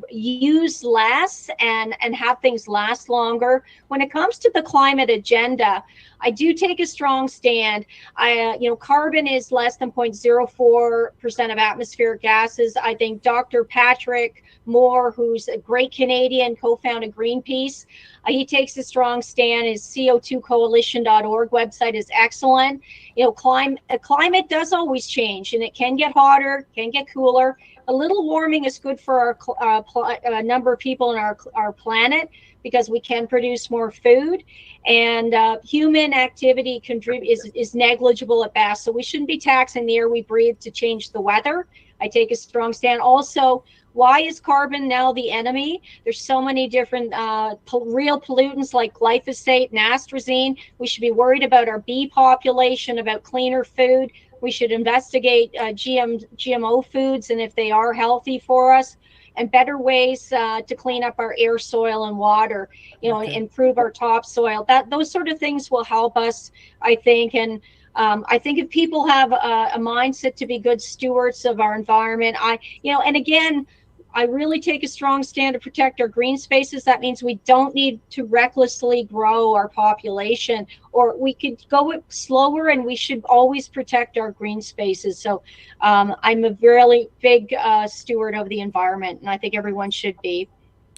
use less and have things last longer. When it comes to the climate agenda, I do take a strong stand. You know, carbon is less than 0.04% of atmospheric gases. I think Dr. Patrick Moore, who's a great Canadian, co-founded Greenpeace, he takes a strong stand. His CO2coalition.org website is excellent. You know, climate does always change, and it can get hotter, can get cooler. A little warming is good for our number of people in our planet, because we can produce more food, and human activity is negligible at best. So we shouldn't be taxing the air we breathe to change the weather. I take a strong stand. Also, why is carbon now the enemy? There's so many different real pollutants like glyphosate and atrazine. We should be worried about our bee population, about cleaner food. We should investigate GMO foods and if they are healthy for us, and better ways to clean up our air, soil, and water, you know, and improve our topsoil. Those sort of things will help us, I think. And I think if people have a mindset to be good stewards of our environment, you know, and again, I really take a strong stand to protect our green spaces. That means we don't need to recklessly grow our population, or we could go slower, and we should always protect our green spaces. So I'm a really big steward of the environment, and I think everyone should be.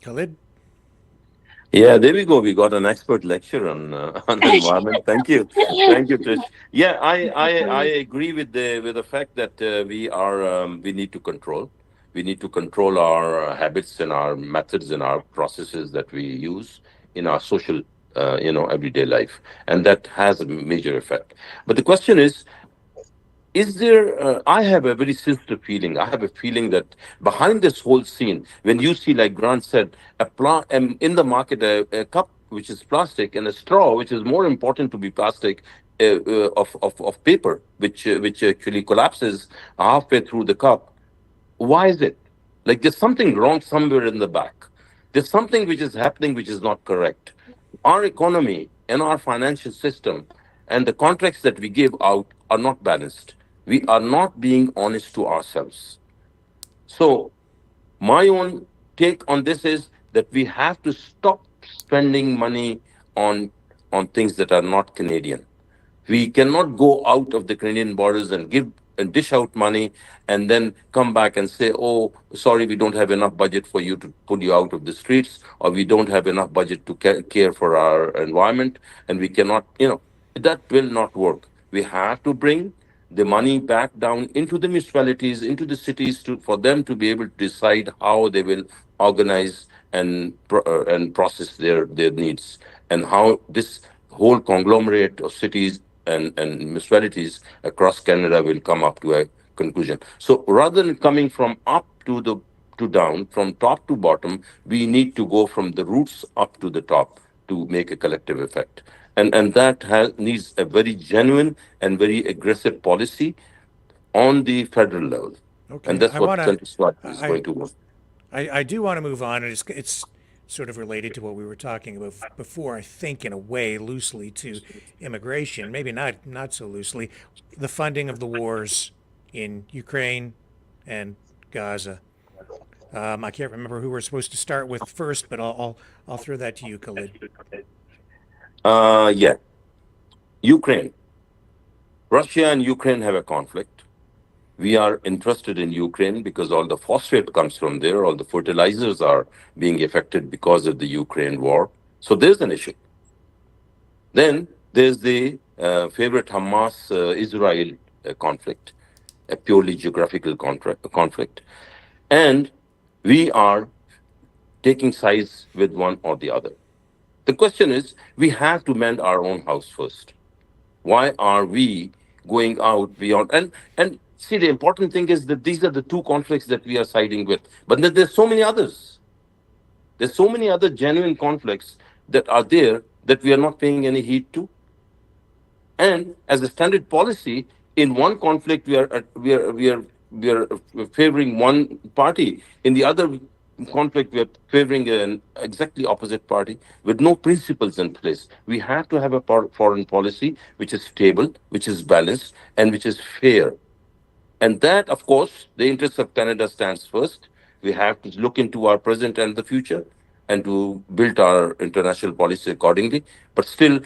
Khalid? Yeah, there we go. We got an expert lecture on environment. Thank you, Trish. Yeah, I agree with the fact that we need to control. We need to control our habits and our methods and our processes that we use in our social, you know, everyday life, and that has a major effect. But the question is there? I have a very sensitive feeling. I have a feeling that behind this whole scene, when you see, like Grant said, in the market, a cup which is plastic and a straw, which is more important to be plastic, of paper, which actually collapses halfway through the cup. Why is it? Like, there's something wrong somewhere in the back. There's something which is happening which is not correct. Our economy and our financial system and the contracts that we give out are not balanced. We are not being honest to ourselves. So my own take on this is that we have to stop spending money on things that are not Canadian. We cannot go out of the Canadian borders and dish out money and then come back and say, oh, sorry, we don't have enough budget for you to pull you out of the streets, or we don't have enough budget to care for our environment, and we cannot, you know, that will not work. We have to bring the money back down into the municipalities, into the cities, for them to be able to decide how they will organize and process their needs, and how this whole conglomerate of cities and municipalities across Canada will come up to a conclusion. So rather than coming from up to down, from top to bottom, we need to go from the roots up to the top to make a collective effect. And that needs a very genuine and very aggressive policy on the federal level. Okay. And that's what Centrist Party is going to work. I do want to move on, and it's sort of related to what we were talking about before, I think, in a way, loosely, to immigration, maybe not so loosely, the funding of the wars in Ukraine and Gaza. I can't remember who we're supposed to start with first, but I'll throw that to you, Khalid. Yeah. Ukraine. Russia and Ukraine have a conflict. We are interested in Ukraine because all the phosphate comes from there, all the fertilizers are being affected because of the Ukraine war. So there's an issue. Then there's the favorite Hamas Israel conflict, a purely geographical conflict. And we are taking sides with one or the other. The question is, we have to mend our own house first. Why are we going out beyond? And see, the important thing is that these are the two conflicts that we are siding with. But then there's so many others. There's so many other genuine conflicts that are there that we are not paying any heed to. And as a standard policy, in one conflict we are favoring one party. In the other conflict, we are favoring an exactly opposite party with no principles in place. We have to have a foreign policy which is stable, which is balanced, and which is fair. And that, of course, the interest of Canada stands first. We have to look into our present and the future and to build our international policy accordingly. But still,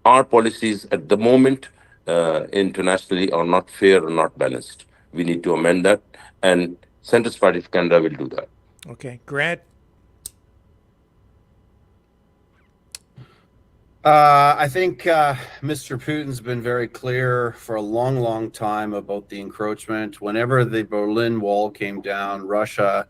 our policies at the moment internationally are not fair or not balanced. We need to amend that, and Centrist Party of Canada will do that. Okay, Grant. I think Mr. Putin's been very clear for a long, long time about the encroachment. Whenever the Berlin Wall came down, Russia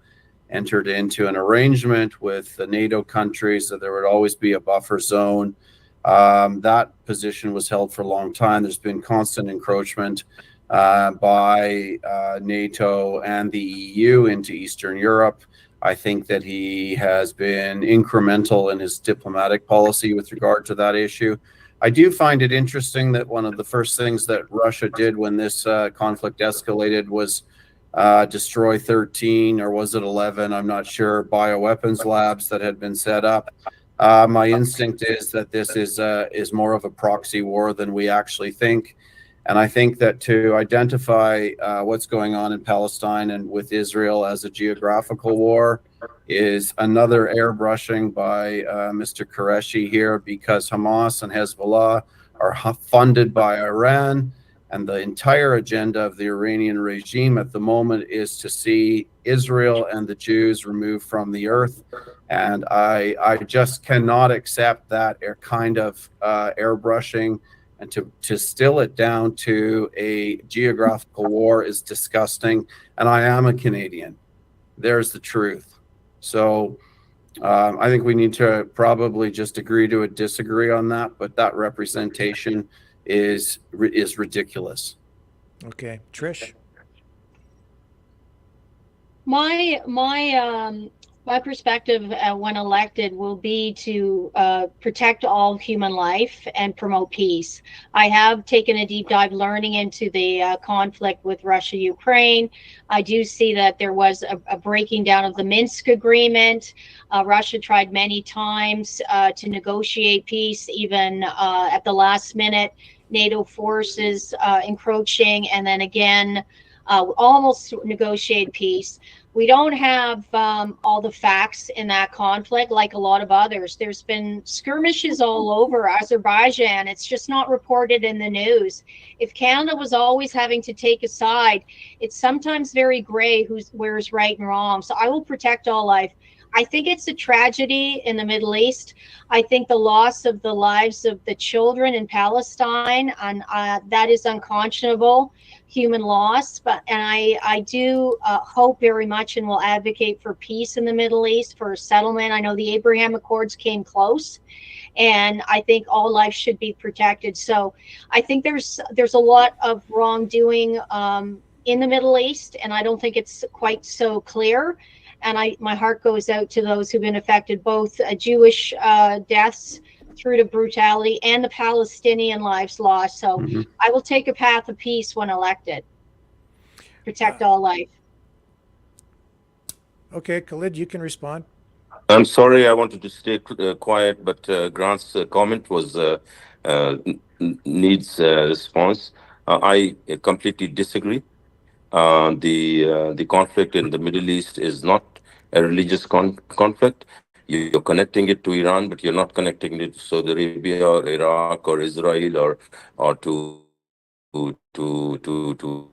entered into an arrangement with the NATO countries that there would always be a buffer zone. That position was held for a long time. There's been constant encroachment by NATO and the EU into Eastern Europe. I think that he has been incremental in his diplomatic policy with regard to that issue. I do find it interesting that one of the first things that Russia did when this conflict escalated was destroy 13, or was it 11? I'm not sure, bioweapons labs that had been set up. My instinct is that this is more of a proxy war than we actually think. And I think that to identify what's going on in Palestine and with Israel as a geographical war is another airbrushing by Mr. Qureshi here, because Hamas and Hezbollah are funded by Iran, and the entire agenda of the Iranian regime at the moment is to see Israel and the Jews removed from the earth. And I just cannot accept that kind of airbrushing. And to distill it down to a geographical war is disgusting. And I am a Canadian. There's the truth. So I think we need to probably just agree to disagree on that. But that representation is ridiculous. Okay, Trish. My perspective when elected will be to protect all human life and promote peace. I have taken a deep dive learning into the conflict with Russia, Ukraine. I do see that there was a breaking down of the Minsk agreement. Russia tried many times to negotiate peace, even at the last minute, NATO forces encroaching, and then again, almost negotiate peace. We don't have all the facts in that conflict like a lot of others. There's been skirmishes all over Azerbaijan. It's just not reported in the news. If Canada was always having to take a side, it's sometimes very gray where's right and wrong. So I will protect all life. I think it's a tragedy in the Middle East. I think the loss of the lives of the children in Palestine, and that is unconscionable human loss. And I do hope very much and will advocate for peace in the Middle East, for settlement. I know the Abraham Accords came close, and I think all life should be protected. So I think there's a lot of wrongdoing in the Middle East, and I don't think it's quite so clear. And my heart goes out to those who've been affected, both Jewish deaths through to brutality and the Palestinian lives lost. So I will take a path of peace when elected. Protect all life. Okay, Khalid, you can respond. I'm sorry, I wanted to stay quiet, but Grant's comment was needs response. I completely disagree. The conflict in the Middle East is not a religious conflict. You're connecting it to Iran, but you're not connecting it to Saudi Arabia or Iraq or Israel or to to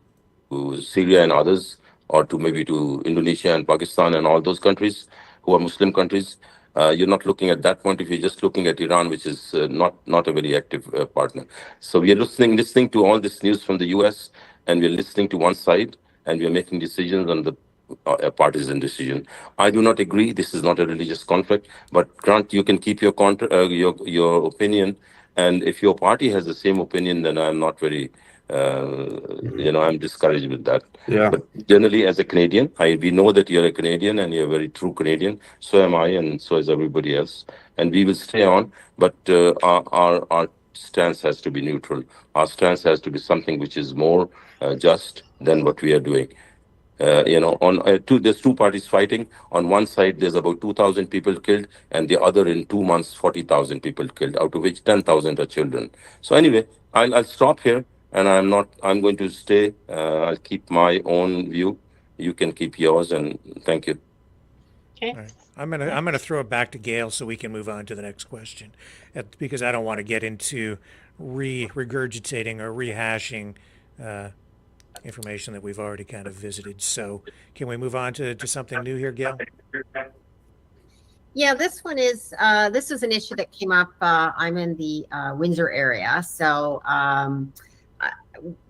Syria and others, or to maybe to Indonesia and Pakistan and all those countries who are Muslim countries. You're not looking at that point if you're just looking at Iran, which is not a very active partner. So we are listening to all this news from the U.S., and we're listening to one side, and we're making decisions on the a partisan decision. I do not agree. This is not a religious conflict. But Grant, you can keep your opinion, and if your party has the same opinion, then I'm not very. I'm discouraged with that. Yeah. But generally, as a Canadian, we know that you're a Canadian and you're a very true Canadian. So am I, and so is everybody else. And we will stay on. But our stance has to be neutral. Our stance has to be something which is more just than what we are doing. There's two parties fighting. On one side, there's about 2,000 people killed, and the other in 2 months, 40,000 people killed, out of which 10,000 are children. So anyway, I'll stop here. And I'm going to stay. I'll keep my own view. You can keep yours, and thank you. Okay. All right. I'm gonna throw it back to Gail so we can move on to the next question, because I don't want to get into regurgitating or rehashing information that we've already kind of visited. So can we move on to something new here, Gail? Yeah, this one is this is an issue that came up. I'm in the Windsor area, so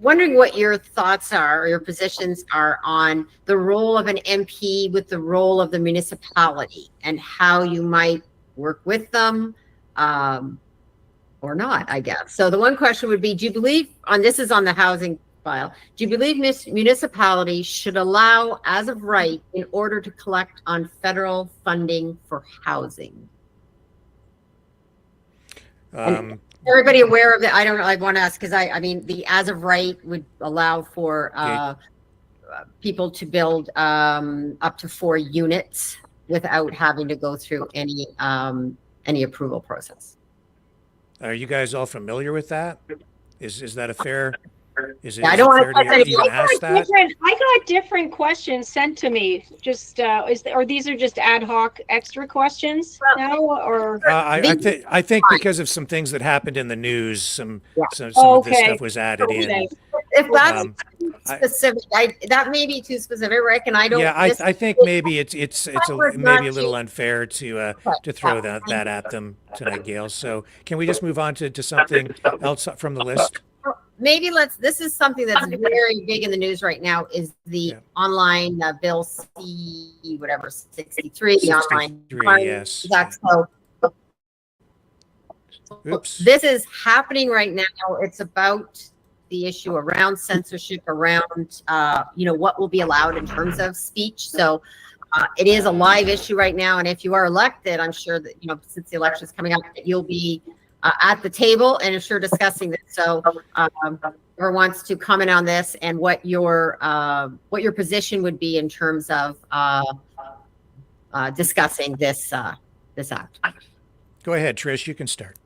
wondering what your thoughts are or your positions are on the role of an MP with the role of the municipality and how you might work with them or not, I guess. So the one question would be, do you believe, this is on the housing file, do you believe municipalities should allow as of right in order to collect on federal funding for housing? Everybody aware of it? I don't know. I want to ask because I mean, the as of right would allow for people to build up to 4 units without having to go through any approval process. Are you guys all familiar with that? Is that a fair? Is it, Yeah, I is don't it want fair to to touch even ask that? I got different questions sent to me. Just or these are just ad hoc extra questions now, or I think because of some things that happened in the news, some of this stuff was added in. If that's specific, that may be too specific, Rick, and I don't. Yeah, I think maybe it's maybe a little unfair to throw that at them tonight, Gail. So can we just move on to something else from the list? Maybe this is something that's very big in the news right now, is the online Bill C, whatever, 63, the online. Yes. That's so. Oops. This is happening right now. It's about the issue around censorship, around, what will be allowed in terms of speech. So it is a live issue right now. And if you are elected, I'm sure that, since the election is coming up, you'll be at the table and I'm sure discussing this. So whoever wants to comment on this and what your position would be in terms of discussing this act. Go ahead, Trish, you can start.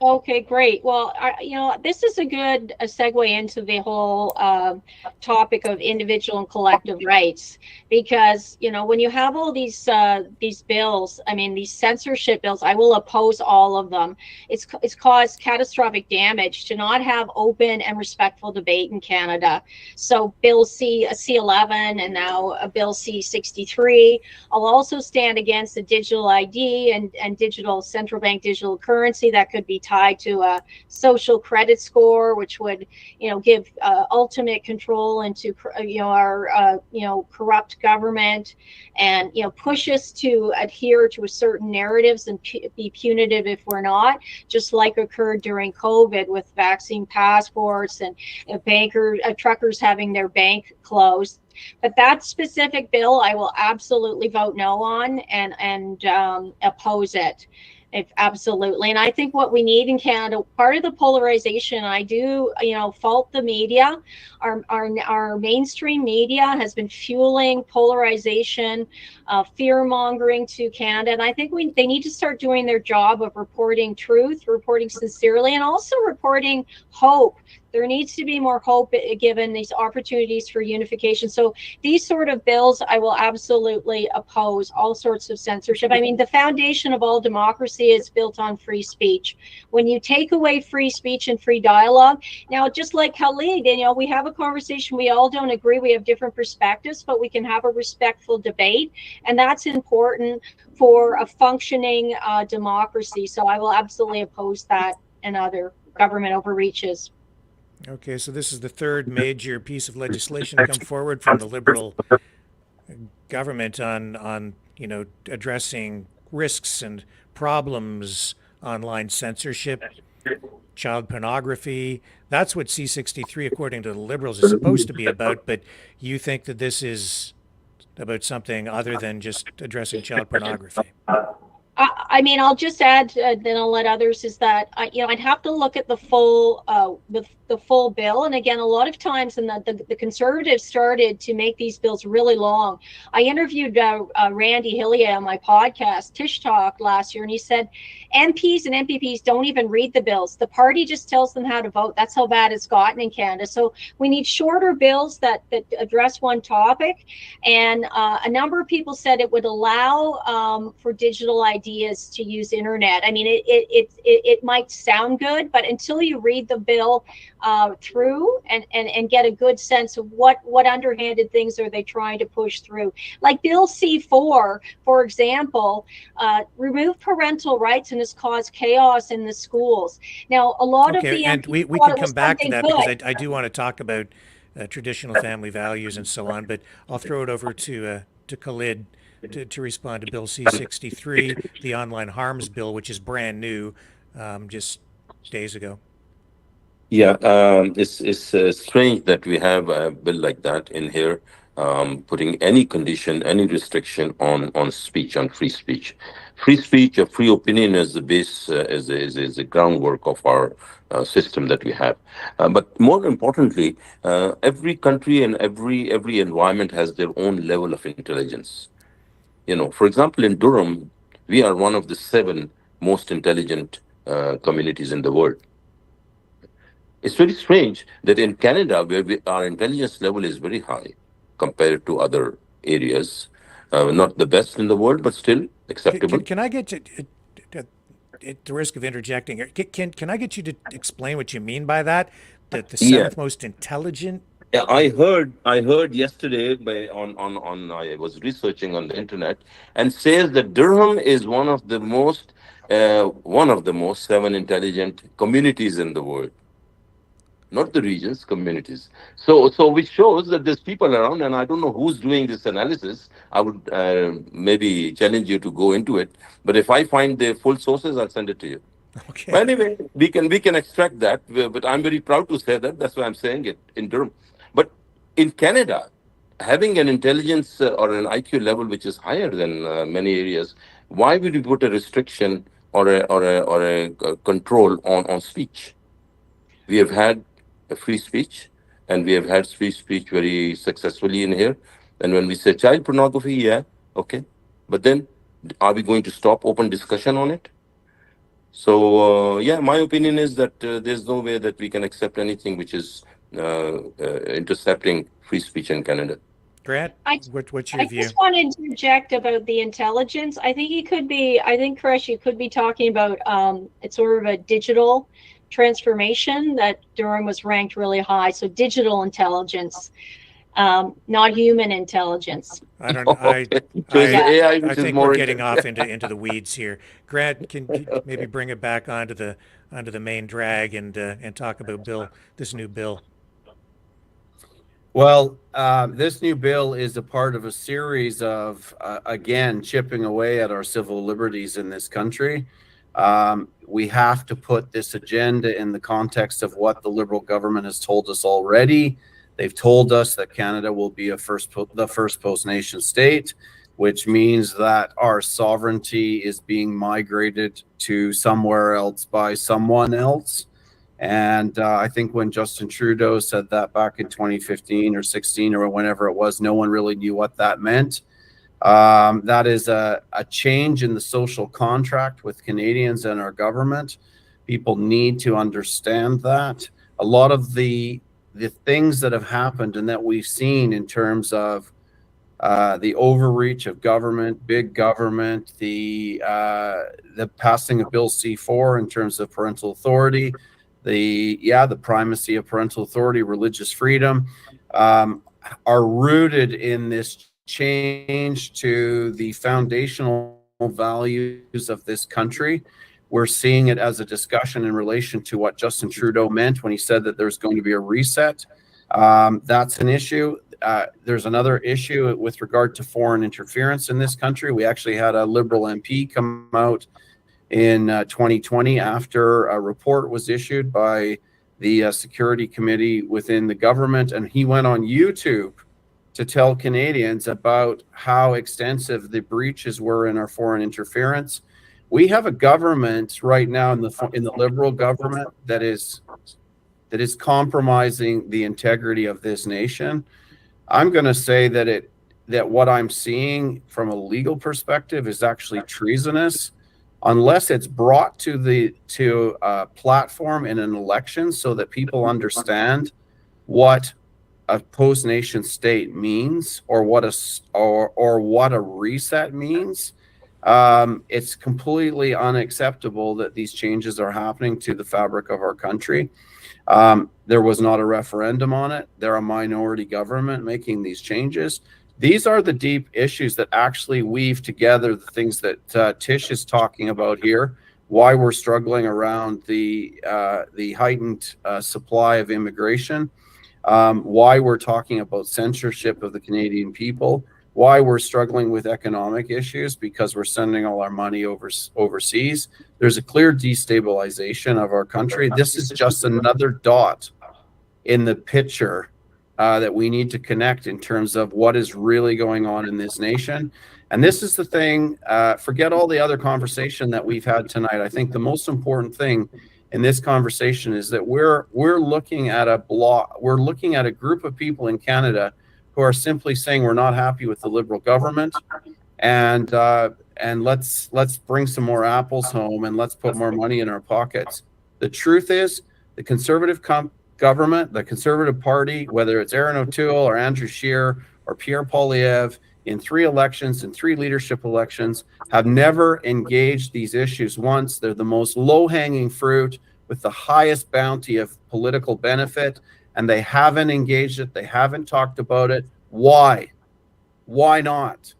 Okay, great. Well, this is a good segue into the whole topic of individual and collective rights, because when you have all these bills, these censorship bills, I will oppose all of them. It's caused catastrophic damage to not have open and respectful debate in Canada. So Bill C11 and now Bill C63. I'll also stand against the digital ID and digital central bank digital currency that could be tied to a social credit score, which would, give ultimate control into, our, corrupt government, and, push us to adhere to a certain narratives and be punitive if we're not, just like occurred during COVID with vaccine passports and truckers having their bank closed. But that specific bill, I will absolutely vote no on and oppose it. Absolutely. And I think what we need in Canada, part of the polarization, I do, fault the media. Our mainstream media has been fueling polarization, fear mongering to Canada. And I think they need to start doing their job of reporting truth, reporting sincerely, and also reporting hope There needs to be more hope given these opportunities for unification. So these sort of bills, I will absolutely oppose all sorts of censorship. I mean, the foundation of all democracy is built on free speech. When you take away free speech and free dialogue, now, just like Khalid, we have a conversation, we all don't agree, we have different perspectives, but we can have a respectful debate, and that's important for a functioning democracy. So I will absolutely oppose that and other government overreaches. Okay, so this is the third major piece of legislation to come forward from the Liberal government on addressing risks and problems, online censorship, child pornography. That's what C63, according to the Liberals, is supposed to be about. But you think that this is about something other than just addressing child pornography? I mean, I'll just add, then I'll let others, is that I'd have to look at the full the full bill. And again, a lot of times, and the Conservatives started to make these bills really long. I interviewed Randy Hillier on my podcast, Tish Talk, last year, and he said MPs and MPPs don't even read the bills. The party just tells them how to vote. That's how bad it's gotten in Canada. So we need shorter bills that address one topic. And a number of people said it would allow for digital ideas to use internet. I mean, it might sound good, but until you read the bill through and get a good sense of what underhanded things are they trying to push through. Like Bill C4, for example, remove parental rights and has caused chaos in the schools. Now, a lot of the and MPs we can come back to that because I do want to talk about traditional family values and so on, but I'll throw it over to Khalid to respond to Bill C63, the online harms bill, which is brand new, just days ago. Yeah, it's strange that we have a bill like that in here, putting any condition, any restriction on speech, on free speech. Free speech or free opinion is the base, is the groundwork of our system that we have. But more importantly, every country and every environment has their own level of intelligence. For example, in Durham, we are one of the 7 most intelligent communities in the world. It's very strange that in Canada, where our intelligence level is very high compared to other areas, not the best in the world, but still acceptable. Can I get you, at the risk of interjecting here, can I get you to explain what you mean by that? That the 7th most intelligent? Yeah, I heard yesterday I was researching on the internet, and says that Durham is one of the most 7 intelligent communities in the world. Not the regions, communities. So which shows that there's people around, and I don't know who's doing this analysis. I would maybe challenge you to go into it. But if I find the full sources, I'll send it to you. Okay. But anyway, we can extract that. But I'm very proud to say that. That's why I'm saying it in Durham. But in Canada, having an intelligence or an IQ level which is higher than many areas, why would you put a restriction or a control on speech? We have had a free speech, and we have had free speech very successfully in here. And when we say child pornography, yeah, okay. But then, are we going to stop open discussion on it? So, my opinion is that there's no way that we can accept anything which is intercepting free speech in Canada. Grant, what's your view? I just want to interject about the intelligence. I think Koresh, you could be talking about it's sort of a digital transformation that Durham was ranked really high. So digital intelligence, not human intelligence. I don't know. I think we're getting off into the weeds here. Grant, can you maybe bring it back onto the main drag and talk about this new bill? Well, this new bill is a part of a series of, again, chipping away at our civil liberties in this country. We have to put this agenda in the context of what the Liberal government has told us already. They've told us that Canada will be the first post-nation state, which means that our sovereignty is being migrated to somewhere else by someone else. And I think when Justin Trudeau said that back in 2015 or 16 or whenever it was, no one really knew what that meant. That is a change in the social contract with Canadians and our government. People need to understand that. a lot of the things that have happened and that we've seen in terms of the overreach of government, big government, the passing of Bill C-4 in terms of parental authority, the primacy of parental authority, religious freedom, are rooted in this change to the foundational values of this country. We're seeing it as a discussion in relation to what Justin Trudeau meant when he said that there's going to be a reset. That's an issue. There's another issue with regard to foreign interference in this country. We actually had a Liberal MP come out in 2020 after a report was issued by the Security Committee within the government, and he went on YouTube to tell Canadians about how extensive the breaches were in our foreign interference. We have a government right now in the Liberal government that is compromising the integrity of this nation. I'm going to say that what I'm seeing from a legal perspective is actually treasonous, unless it's brought to a platform in an election so that people understand what a post-nation state means, or what a reset means. It's completely unacceptable that these changes are happening to the fabric of our country. There was not a referendum on it. They're a minority government making these changes. These are the deep issues that actually weave together the things that Tish is talking about here, why we're struggling around the heightened supply of immigration, why we're talking about censorship of the Canadian people, why we're struggling with economic issues because we're sending all our money overseas. There's a clear destabilization of our country. This is just another dot in the picture that we need to connect in terms of what is really going on in this nation. And this is the thing, forget all the other conversation that we've had tonight. I think the most important thing in this conversation is that we're looking at a group of people in Canada who are simply saying we're not happy with the Liberal government, and let's bring some more apples home and let's put more money in our pockets. The truth is, the Conservative government, the Conservative Party, whether it's Erin O'Toole or Andrew Scheer or Pierre Poilievre, in 3 elections, in 3 leadership elections, have never engaged these issues once. They're the most low-hanging fruit with the highest bounty of political benefit, and they haven't engaged it. They haven't talked about it. Why? Why not?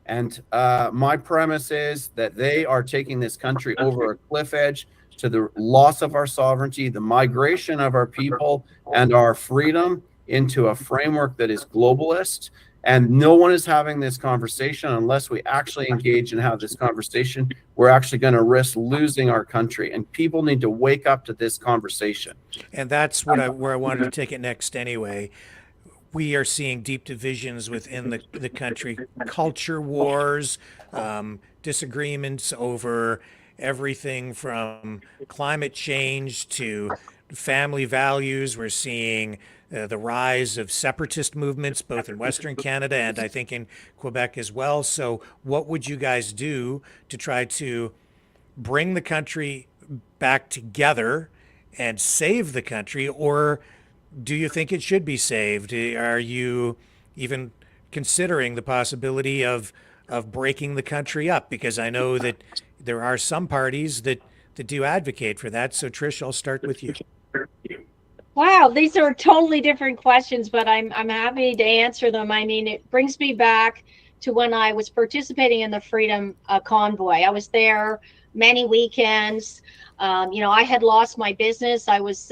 And my premise is that they are taking this country over a cliff edge to the loss of our sovereignty, the migration of our people and our freedom into a framework that is globalist. And no one is having this conversation. Unless we actually engage and have this conversation, we're actually going to risk losing our country. And people need to wake up to this conversation. And that's where I wanted to take it next anyway. We are seeing deep divisions within the country, culture wars, disagreements over everything from climate change to family values. We're seeing the rise of separatist movements, both in Western Canada and I think in Quebec as well. So what would you guys do to try to bring the country back together and save the country? Or do you think it should be saved? Are you even considering the possibility of breaking the country up? Because I know that there are some parties that do advocate for that. So Trish, I'll start with you. Wow, these are totally different questions, but I'm happy to answer them. I mean, it brings me back to when I was participating in the Freedom Convoy. I was there many weekends. I had lost my business. I was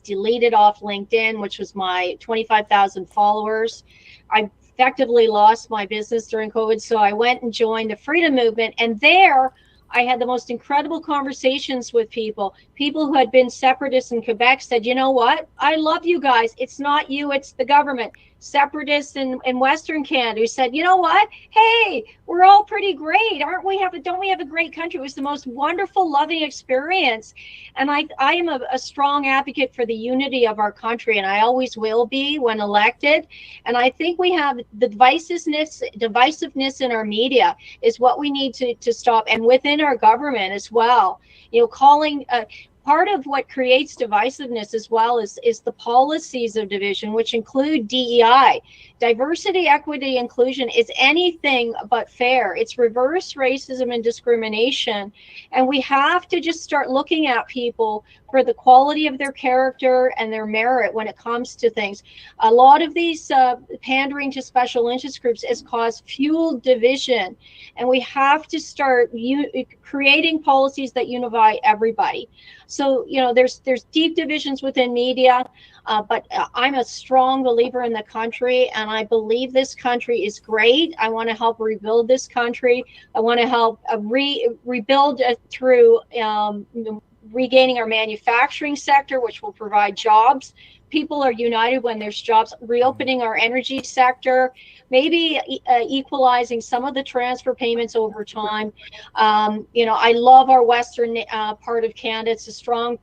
deleted off LinkedIn, which was my 25,000 followers. I effectively lost my business during COVID, so I went and joined the Freedom Movement, and there I had the most incredible conversations with people who had been separatists in Quebec said, you know what? I love you guys. It's not you, it's the government. Separatists in Western Canada who said, you know what? Hey, we're all pretty great. Don't we have a great country? It was the most wonderful, loving experience. And I am a strong advocate for the unity of our country, and I always will be when elected. And I think we have the divisiveness in our media is what we need to stop, and within our government as well. Calling part of what creates divisiveness as well is the policies of division, which include DEI. Diversity, equity, inclusion is anything but fair. It's reverse racism and discrimination. And we have to just start looking at people for the quality of their character and their merit when it comes to things. A lot of these pandering to special interest groups has caused fuel division. And we have to start creating policies that unify everybody. So, you know, there's deep divisions within media, but I'm a strong believer in the country, and I believe this country is great. I want to help rebuild this country. I want to help rebuild through regaining our manufacturing sector, which will provide jobs. People are united when there's jobs, reopening our energy sector, maybe equalizing some of the transfer payments over time. You know, I love our western part of Canada. It's a strong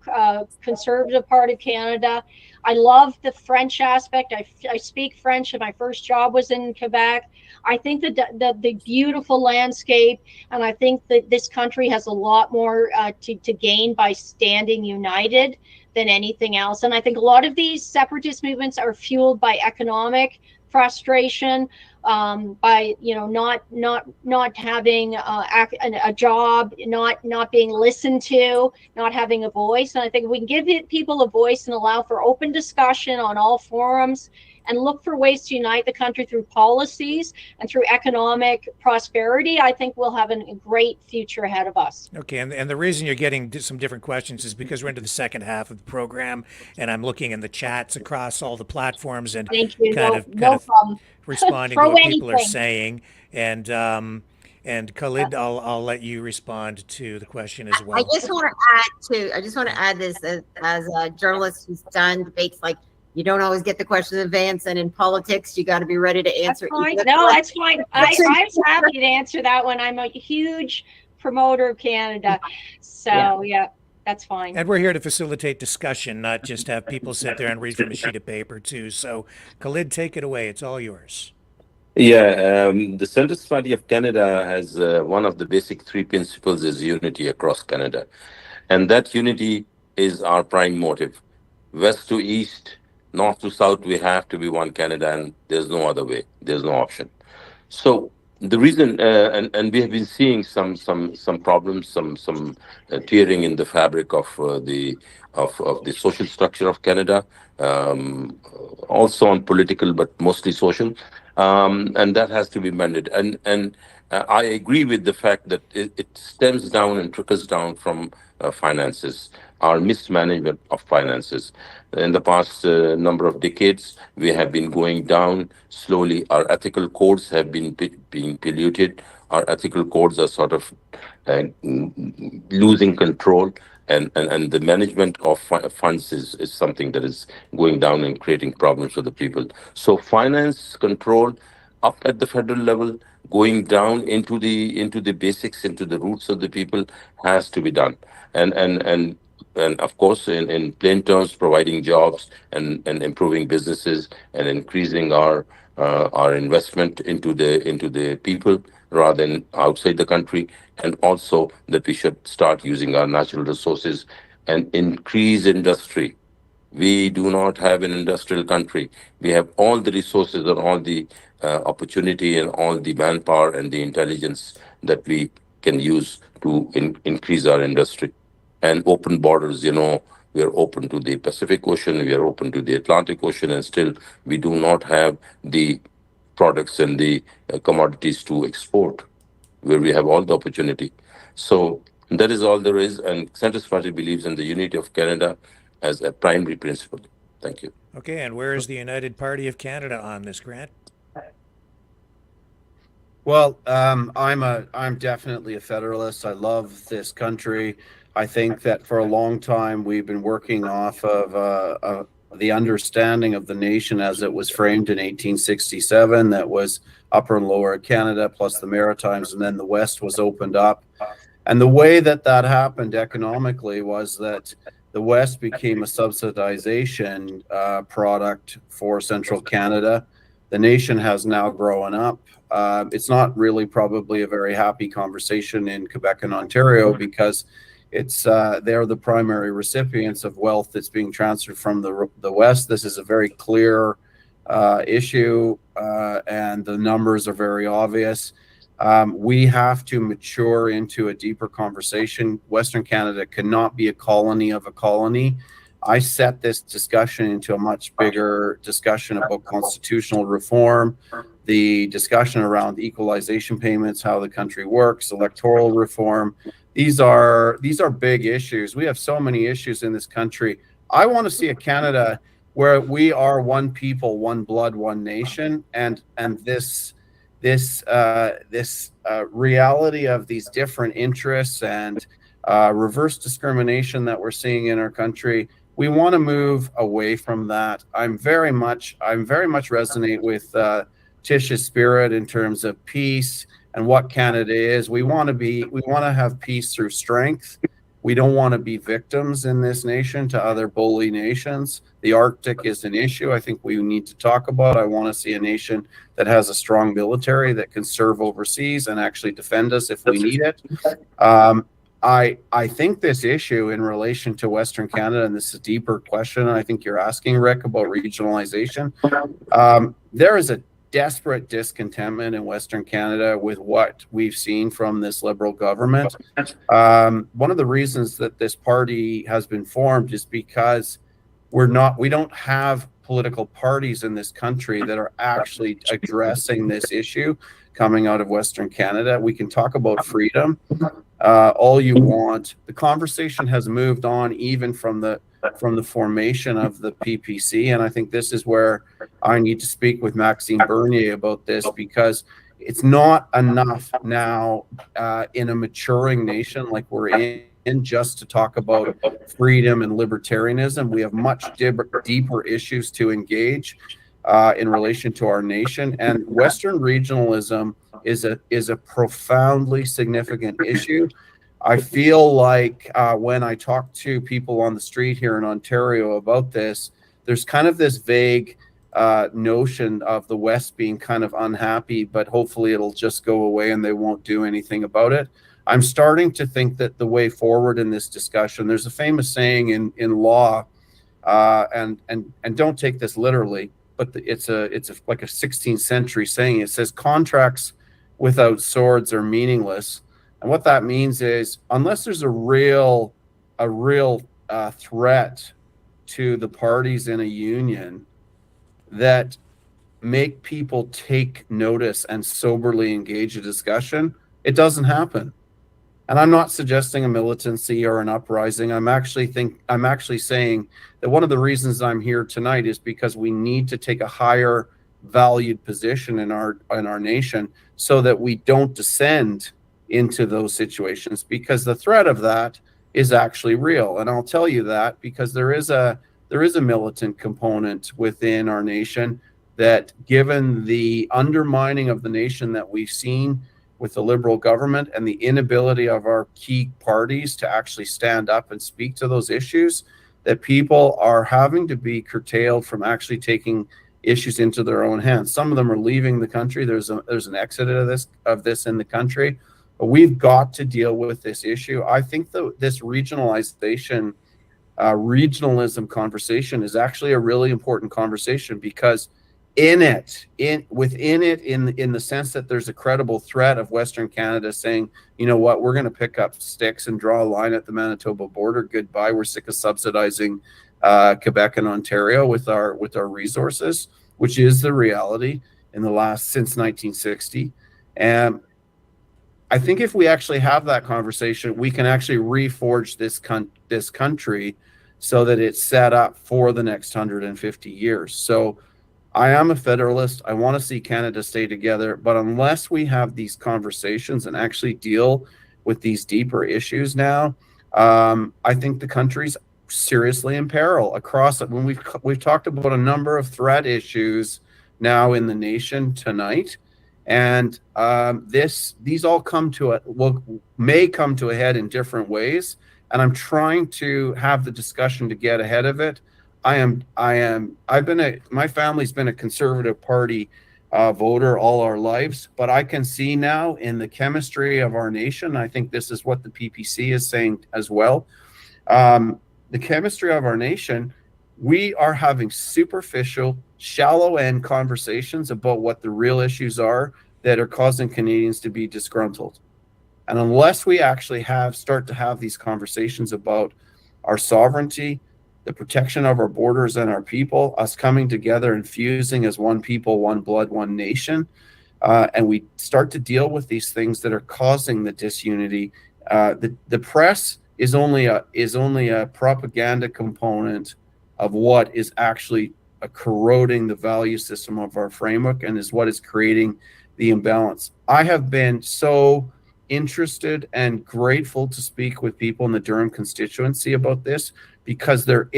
conservative part of Canada. I love the French aspect. I speak French, and my first job was in Quebec. I think the beautiful landscape, and I think that this country has a lot more to gain by standing united than anything else. And I think a lot of these separatist movements are fueled by economic frustration, by, you know, not having a job, not being listened to, not having a voice. And I think if we can give people a voice and allow for open discussion on all forums, and look for ways to unite the country through policies and through economic prosperity, I think we'll have a great future ahead of us. Okay, and the reason you're getting some different questions is because we're into the second half of the program, and I'm looking in the chats across all the platforms and Thank you. kind of responding to what people are saying. And Khalid, I'll let you respond to the question as well. I just want to add this as a journalist who's done debates, like, you don't always get the question in advance, and in politics, you got to be ready to answer. That's fine. No, that's fine. I'm happy to answer that one. I'm a huge promoter of Canada, so yeah, that's fine. And we're here to facilitate discussion, not just have people sit there and read from a sheet of paper too. So, Khalid, take it away. It's all yours. Yeah, the Centrist Party of Canada has one of the basic three principles is unity across Canada. And that unity is our prime motive. West to east, north to south, we have to be one Canada, and there's no other way. There's no option. So the reason, and we have been seeing some problems, some tearing in the fabric of the social structure of Canada, also on political, but mostly social, and that has to be mended. And I agree with the fact that it stems down and trickles down from finances, our mismanagement of finances. In the past number of decades, we have been going down slowly. Our ethical codes have been being polluted. Our ethical codes are sort of losing control, and the management of funds is something that is going down and creating problems for the people. So finance control up at the federal level, going down into the basics, into the roots of the people, has to be done. And of course, in plain terms, providing jobs and improving businesses and increasing our investment into the people rather than outside the country, and also that we should start using our natural resources and increase industry. We do not have an industrial country. We have all the resources and all the opportunity and all the manpower and the intelligence that we can use to increase our industry. And open borders, we are open to the Pacific Ocean, we are open to the Atlantic Ocean, and still we do not have the products and the commodities to export, where we have all the opportunity. So that is all there is, and Centrist Party believes in the unity of Canada as a primary principle. Thank you. Okay, and where is the United Party of Canada on this, Grant? Well, I'm definitely a federalist. I love this country. I think that for a long time we've been working off of the understanding of the nation as it was framed in 1867. That was Upper and Lower Canada plus the Maritimes, and then the West was opened up. And the way that happened economically was that the West became a subsidization product for Central Canada. The nation has now grown up. It's not really probably a very happy conversation in Quebec and Ontario, because they're the primary recipients of wealth that's being transferred from the West. This is a very clear issue, and the numbers are very obvious. We have to mature into a deeper conversation. Western Canada cannot be a colony of a colony. I set this discussion into a much bigger discussion about constitutional reform, the discussion around equalization payments, how the country works, electoral reform. These are big issues. We have so many issues in this country. I want to see a Canada where we are one people, one blood, one nation, and this reality of these different interests and reverse discrimination that we're seeing in our country. We want to move away from that. I'm very much resonate with Tish's spirit in terms of peace and what Canada is. We want to have peace through strength. We don't want to be victims in this nation to other bully nations. The Arctic is an issue I think we need to talk about. I want to see a nation that has a strong military that can serve overseas and actually defend us if we need it. I think this issue in relation to Western Canada, and this is a deeper question I think you're asking, Rick, about regionalization. There is a desperate discontentment in Western Canada with what we've seen from this Liberal government. One of the reasons that this party has been formed is because we don't have political parties in this country that are actually addressing this issue coming out of Western Canada. We can talk about freedom all you want. The conversation has moved on even from the formation of the PPC, and I think this is where I need to speak with Maxime Bernier about this, because it's not enough now in a maturing nation like we're in just to talk about freedom and libertarianism. We have much deeper issues to engage in relation to our nation, and Western regionalism is a profoundly significant issue. I feel like when I talk to people on the street here in Ontario about this, there's kind of this vague notion of the West being kind of unhappy, but hopefully it'll just go away and they won't do anything about it. I'm starting to think that the way forward in this discussion, there's a famous saying in law, and don't take this literally, but it's like a 16th century saying. It says contracts without swords are meaningless. And what that means is, unless there's a real threat to the parties in a union that make people take notice and soberly engage a discussion, it doesn't happen. And I'm not suggesting a militancy or an uprising. I'm actually saying that one of the reasons I'm here tonight is because we need to take a higher valued position in our nation so that we don't descend into those situations, because the threat of that is actually real. And I'll tell you that because there is a militant component within our nation that, given the undermining of the nation that we've seen with the Liberal government and the inability of our key parties to actually stand up and speak to those issues, that people are having to be curtailed from actually taking issues into their own hands. Some of them are leaving the country. There's an exit of this in the country. But we've got to deal with this issue. I think this regionalism conversation is actually a really important conversation, because within it, in the sense that there's a credible threat of Western Canada saying, you know what, we're going to pick up sticks and draw a line at the Manitoba border. Goodbye. We're sick of subsidizing Quebec and Ontario with our resources, which is the reality since 1960. And I think if we actually have that conversation, we can actually reforge this country so that it's set up for the next 150 years. So I am a federalist. I want to see Canada stay together. But unless we have these conversations and actually deal with these deeper issues now, I think the country's seriously in peril across it. When we've talked about a number of threat issues now in the nation tonight. And these all may come to a head in different ways, and I'm trying to have the discussion to get ahead of it. My family's been a conservative party voter all our lives. But I can see now in the chemistry of our nation, I think this is what the PPC is saying as well. The chemistry of our nation, we are having superficial, shallow end conversations about what the real issues are that are causing Canadians to be disgruntled. And unless we actually start to have these conversations about our sovereignty, the protection of our borders and our people, us coming together and fusing as one people, one blood, one nation, and we start to deal with these things that are causing the disunity, the press is only a propaganda component of what is actually corroding the value system of our framework and is what is creating the imbalance. I have been so interested and grateful to speak with people in the Durham constituency about this, because there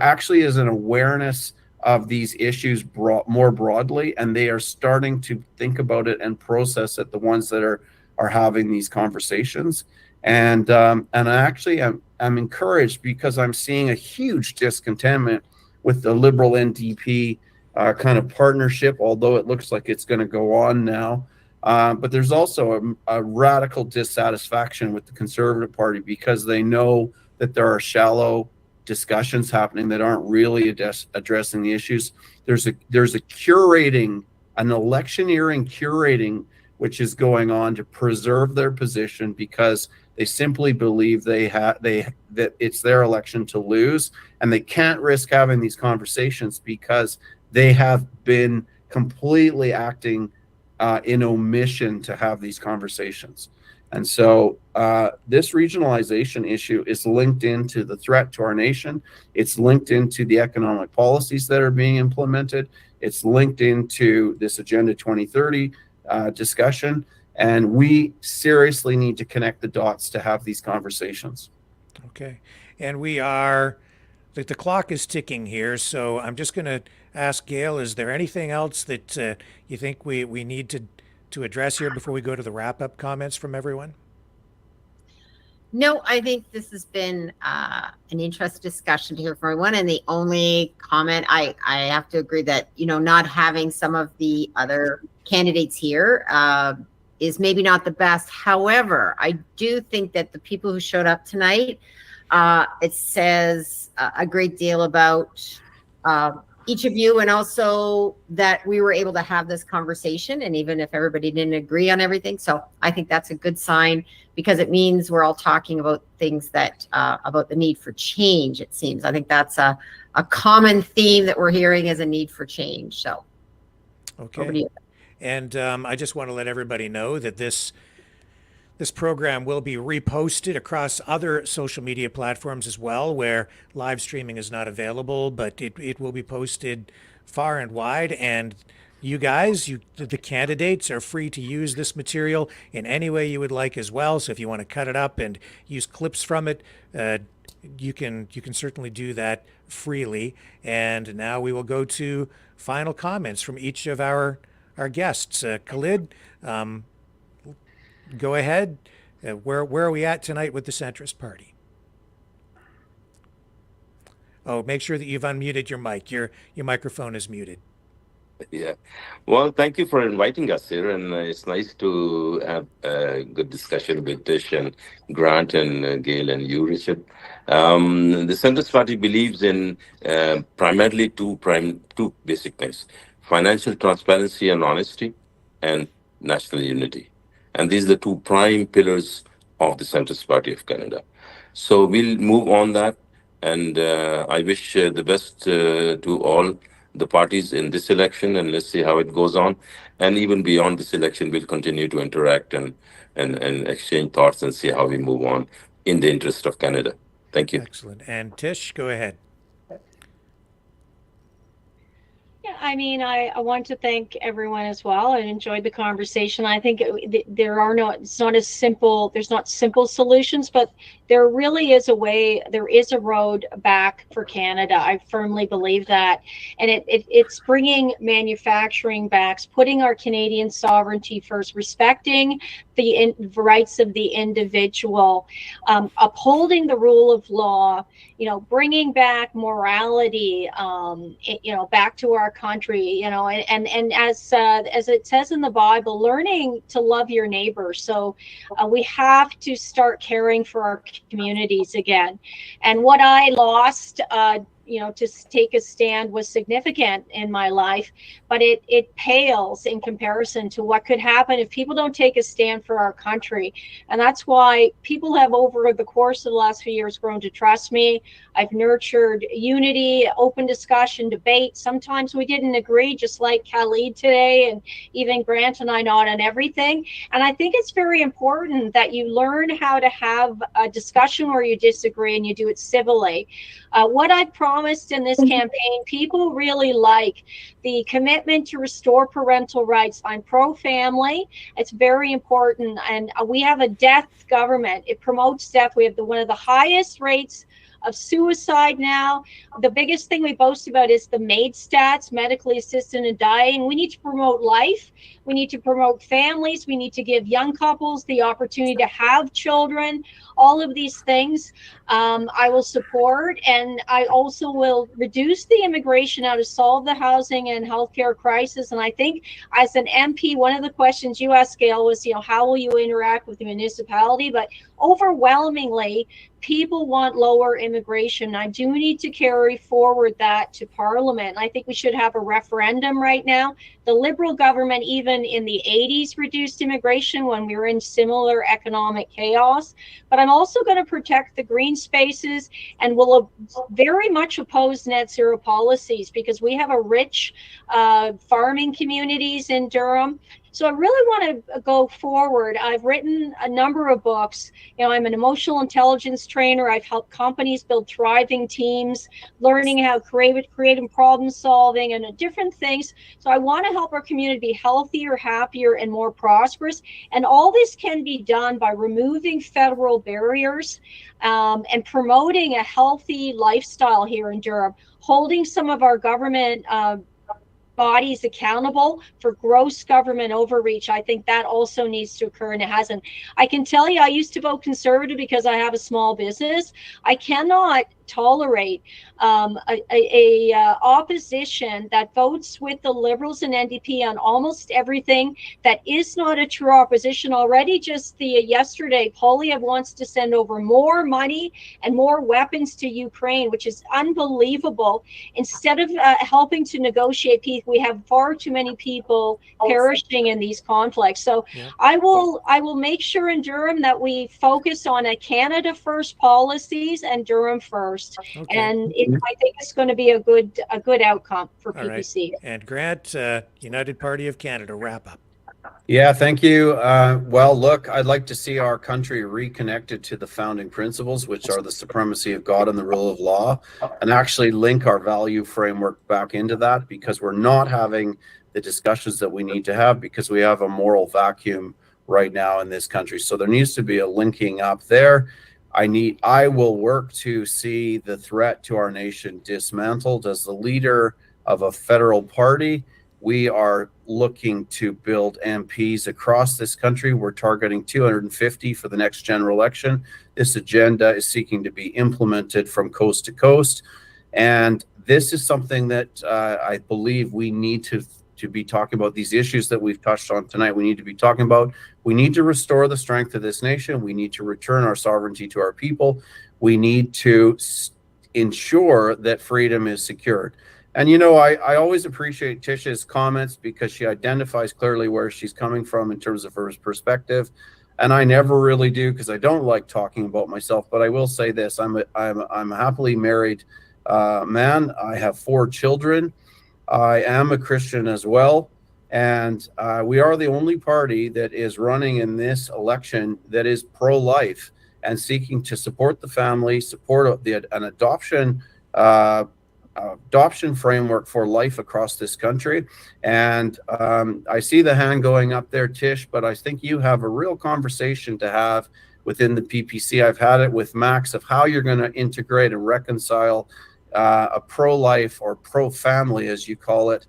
actually is an awareness of these issues more broadly, and they are starting to think about it and process it, the ones that are having these conversations. And I'm encouraged, because I'm seeing a huge discontentment with the Liberal NDP kind of partnership, although it looks like it's going to go on now. But there's also a radical dissatisfaction with the Conservative Party, because they know that there are shallow discussions happening that aren't really addressing the issues. There's a curating, an electioneering curating, which is going on to preserve their position, because they simply believe that it's their election to lose, and they can't risk having these conversations because they have been completely acting in omission to have these conversations. And so this regionalization issue is linked into the threat to our nation. It's linked into the economic policies that are being implemented. It's linked into this Agenda 2030 discussion. And we seriously need to connect the dots to have these conversations. Okay. And the clock is ticking here. So I'm just going to ask Gail, is there anything else that you think we need to address here before we go to the wrap-up comments from everyone? No, I think this has been an interesting discussion to hear from everyone. And the only comment, I have to agree that, not having some of the other candidates here is maybe not the best. However, I do think that the people who showed up tonight, it says a great deal about each of you, and also that we were able to have this conversation, and even if everybody didn't agree on everything. So I think that's a good sign, because it means we're all talking about things that about the need for change, it seems. I think that's a common theme that we're hearing, is a need for change. So okay. Over to you. And I just want to let everybody know that this program will be reposted across other social media platforms as well, where live streaming is not available, but it will be posted far and wide. And you guys, the candidates, are free to use this material in any way you would like as well. So if you want to cut it up and use clips from it, you can certainly do that freely. And now we will go to final comments from each of our guests. Khalid, go ahead. Where are we at tonight with the centrist party? Oh, make sure that you've unmuted your mic. Your microphone is muted. Yeah. Well, thank you for inviting us here, and it's nice to have a good discussion with Tish and Grant and Gail and you, Richard. The centrist party believes in primarily two basic things: financial transparency and honesty, and national unity. And these are the two prime pillars of the Centrist Party of Canada. So we'll move on that. And I wish the best to all the parties in this election, and let's see how it goes on. And even beyond this election, we'll continue to interact and exchange thoughts and see how we move on in the interest of Canada. Thank you. Excellent. And Tish, go ahead. I mean, I want to thank everyone as well. I enjoyed the conversation. I think there's not simple solutions, but there really is there is a road back for Canada. I firmly believe that. And it's bringing manufacturing back, putting our Canadian sovereignty first, respecting the rights of the individual, upholding the rule of law, bringing back morality, back to our country, you know, and as it says in the Bible, learning to love your neighbor. So we have to start caring for our communities again. And what I lost, you know, to take a stand was significant in my life, but it pales in comparison to what could happen if people don't take a stand for our country. And that's why people have, over the course of the last few years, grown to trust me. I've nurtured unity, open discussion, debate. Sometimes we didn't agree, just like Khalid today, and even Grant and I not on everything. And I think it's very important that you learn how to have a discussion where you disagree and you do it civilly. What I promised in this campaign, people really like the commitment to restore parental rights. I'm pro-family. It's very important. And we have a death government. It promotes death. We have one of the highest rates of suicide now. The biggest thing we boast about is the MAID stats, medically assisted in dying. We need to promote life. We need to promote families. We need to give young couples the opportunity to have children. All of these things I will support, and I also will reduce the immigration now to solve the housing and healthcare crisis. And I think as an MP, one of the questions you asked, Gail, was, you know, how will you interact with the municipality? But overwhelmingly, people want lower immigration. I do need to carry forward that to Parliament. I think we should have a referendum right now. The Liberal government, even in the 80s, reduced immigration when we were in similar economic chaos. But I'm also going to protect the green spaces and will very much oppose net zero policies, because we have a rich farming communities in Durham. So I really want to go forward. I've written a number of books. You know, I'm an emotional intelligence trainer. I've helped companies build thriving teams, learning how creative problem solving and different things. So I want to help our community be healthier, happier, and more prosperous. And all this can be done by removing federal barriers and promoting a healthy lifestyle here in Durham, holding some of our government bodies accountable for gross government overreach. I think that also needs to occur, and it hasn't. I can tell you, I used to vote Conservative because I have a small business. I cannot tolerate opposition that votes with the Liberals and NDP on almost everything that is not a true opposition. Already just yesterday, Polyev wants to send over more money and more weapons to Ukraine, which is unbelievable. Instead of helping to negotiate peace, we have far too many people perishing in these conflicts. So yeah. I will make sure in Durham that we focus on a Canada first policies and Durham first. Okay. And I think it's going to be a good outcome for PPC. Right. And Grant, United Party of Canada, wrap up. Yeah, thank you. Well, look, I'd like to see our country reconnected to the founding principles, which are the supremacy of God and the rule of law, and actually link our value framework back into that, because we're not having the discussions that we need to have, because we have a moral vacuum right now in this country. So there needs to be a linking up there. I will work to see the threat to our nation dismantled. As the leader of a federal party, we are looking to build MPs across this country. We're targeting 250 for the next general election. This agenda is seeking to be implemented from coast to coast. And this is something that I believe we need to be talking about. These issues that we've touched on tonight, we need to be talking about. We need to restore the strength of this nation. We need to return our sovereignty to our people. We need to ensure that freedom is secured. And, you know, I always appreciate Tisha's comments, because she identifies clearly where she's coming from in terms of her perspective. And I never really do, because I don't like talking about myself. But I will say this, I'm a happily married man. I have 4 children. I am a Christian as well, and we are the only party that is running in this election that is pro-life and seeking to support the family, support an adoption framework for life across this country. And I see the hand going up there, Tish, but I think you have a real conversation to have within the PPC. I've had it with Max of how you're going to integrate and reconcile a pro-life or pro-family, as you call it,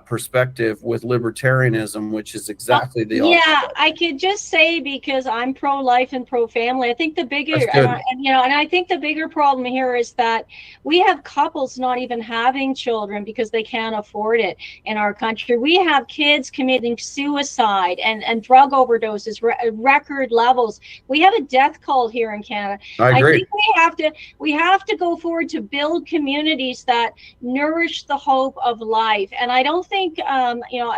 perspective with libertarianism, which is exactly the opposite. Yeah, I could just say, because I'm pro-life and pro-family, I think the bigger, and I think the bigger problem here is that we have couples not even having children because they can't afford it in our country. We have kids committing suicide and drug overdoses, record levels. We have a death cult here in Canada. I agree. I think we have to go forward to build communities that nourish the hope of life. And I don't think,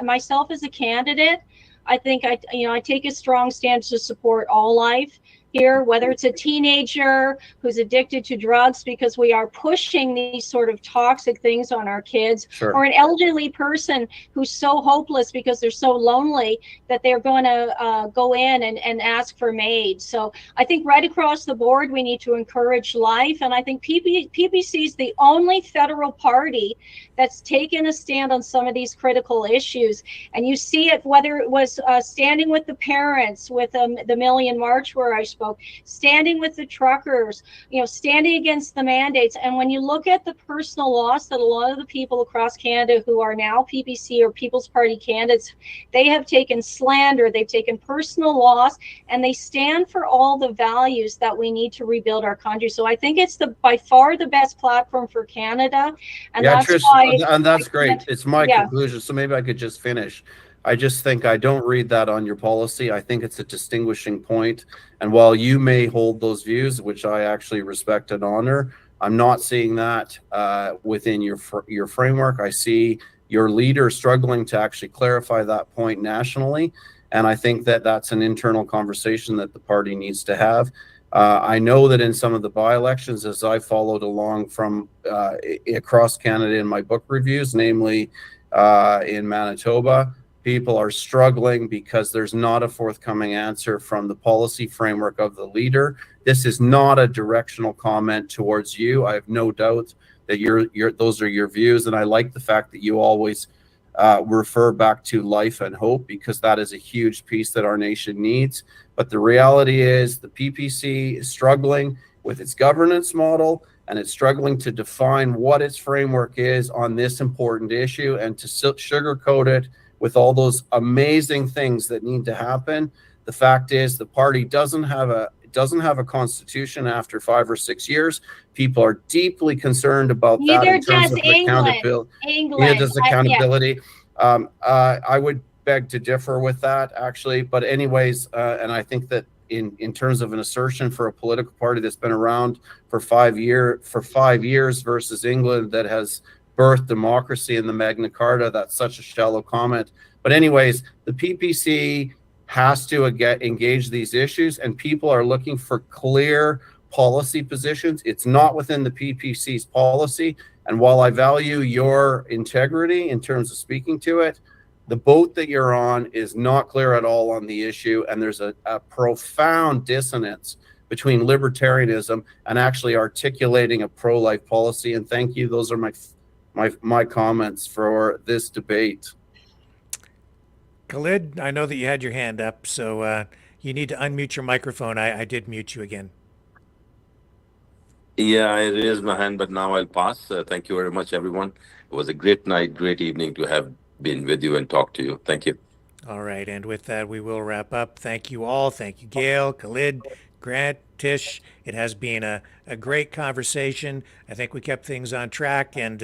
myself as a candidate, I think I take a strong stance to support all life here, whether it's a teenager who's addicted to drugs because we are pushing these sort of toxic things on our kids, Sure. or an elderly person who's so hopeless because they're so lonely that they're going to go in and ask for aid. So I think right across the board, we need to encourage life. And I think PPC is the only federal party that's taken a stand on some of these critical issues. And you see it, whether it was standing with the parents with the Million March where I spoke, standing with the truckers, standing against the mandates. And when you look at the personal loss that a lot of the people across Canada who are now PPC or People's Party candidates, they have taken slander, they've taken personal loss, and they stand for all the values that we need to rebuild our country. So I think it's by far the best platform for Canada. And yeah, that's Trish, why, and that's great. It's my conclusion. So maybe I could just finish. I just think I don't read that on your policy. I think it's a distinguishing point. And while you may hold those views, which I actually respect and honor, I'm not seeing that within your framework. I see your leader struggling to actually clarify that point nationally. And I think that that's an internal conversation that the party needs to have. I know that in some of the by-elections, as I followed along from across Canada in my book reviews, namely in Manitoba, people are struggling because there's not a forthcoming answer from the policy framework of the leader. This is not a directional comment towards you. I have no doubt that those are your views, and I like the fact that you always refer back to life and hope, because that is a huge piece that our nation needs. But the reality is the PPC is struggling with its governance model, and it's struggling to define what its framework is on this important issue, and to sugarcoat it with all those amazing things that need to happen. The fact is the party doesn't have a constitution after 5 or 6 years. People are deeply concerned about that in terms of accountability. Neither does accountability. I would beg to differ with that, actually. But anyways, and I think that in terms of an assertion for a political party that's been around for 5 years versus England that has birthed democracy in the Magna Carta, that's such a shallow comment. But anyways, the PPC has to engage these issues, and people are looking for clear policy positions. It's not within the PPC's policy. And while I value your integrity in terms of speaking to it, the boat that you're on is not clear at all on the issue. And there's a profound dissonance between libertarianism and actually articulating a pro-life policy. And thank you. Those are my comments for this debate. Khalid, I know that you had your hand up, so you need to unmute your microphone. I did mute you again. Yeah, I raised my hand, but now I'll pass. Thank you very much, everyone. It was a great night, great evening to have been with you and talk to you. Thank you. All right, and with that, we will wrap up. Thank you all. Thank you, Gail, Khalid, Grant, Tish. It has been a great conversation. I think we kept things on track, and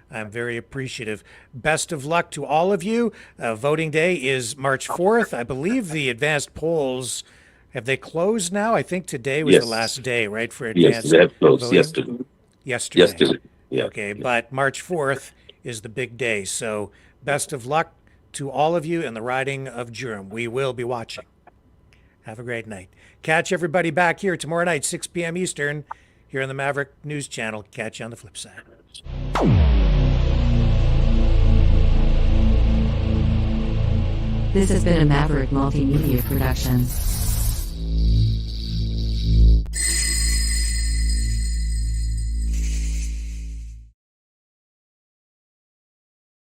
I'm very appreciative. Best of luck to all of you. Voting day is March 4th. I believe the advanced polls, have they closed now? I think today was the last day, right, for advanced Yes, they have closed voting? yesterday. Yesterday. Yeah. Okay, but March 4th is the big day. So best of luck to all of you in the riding of Durham. We will be watching. Have a great night. Catch everybody back here tomorrow night, 6 p.m. Eastern, here on the Maverick News Channel. Catch you on the flip side. This has been a Maverick Multimedia production.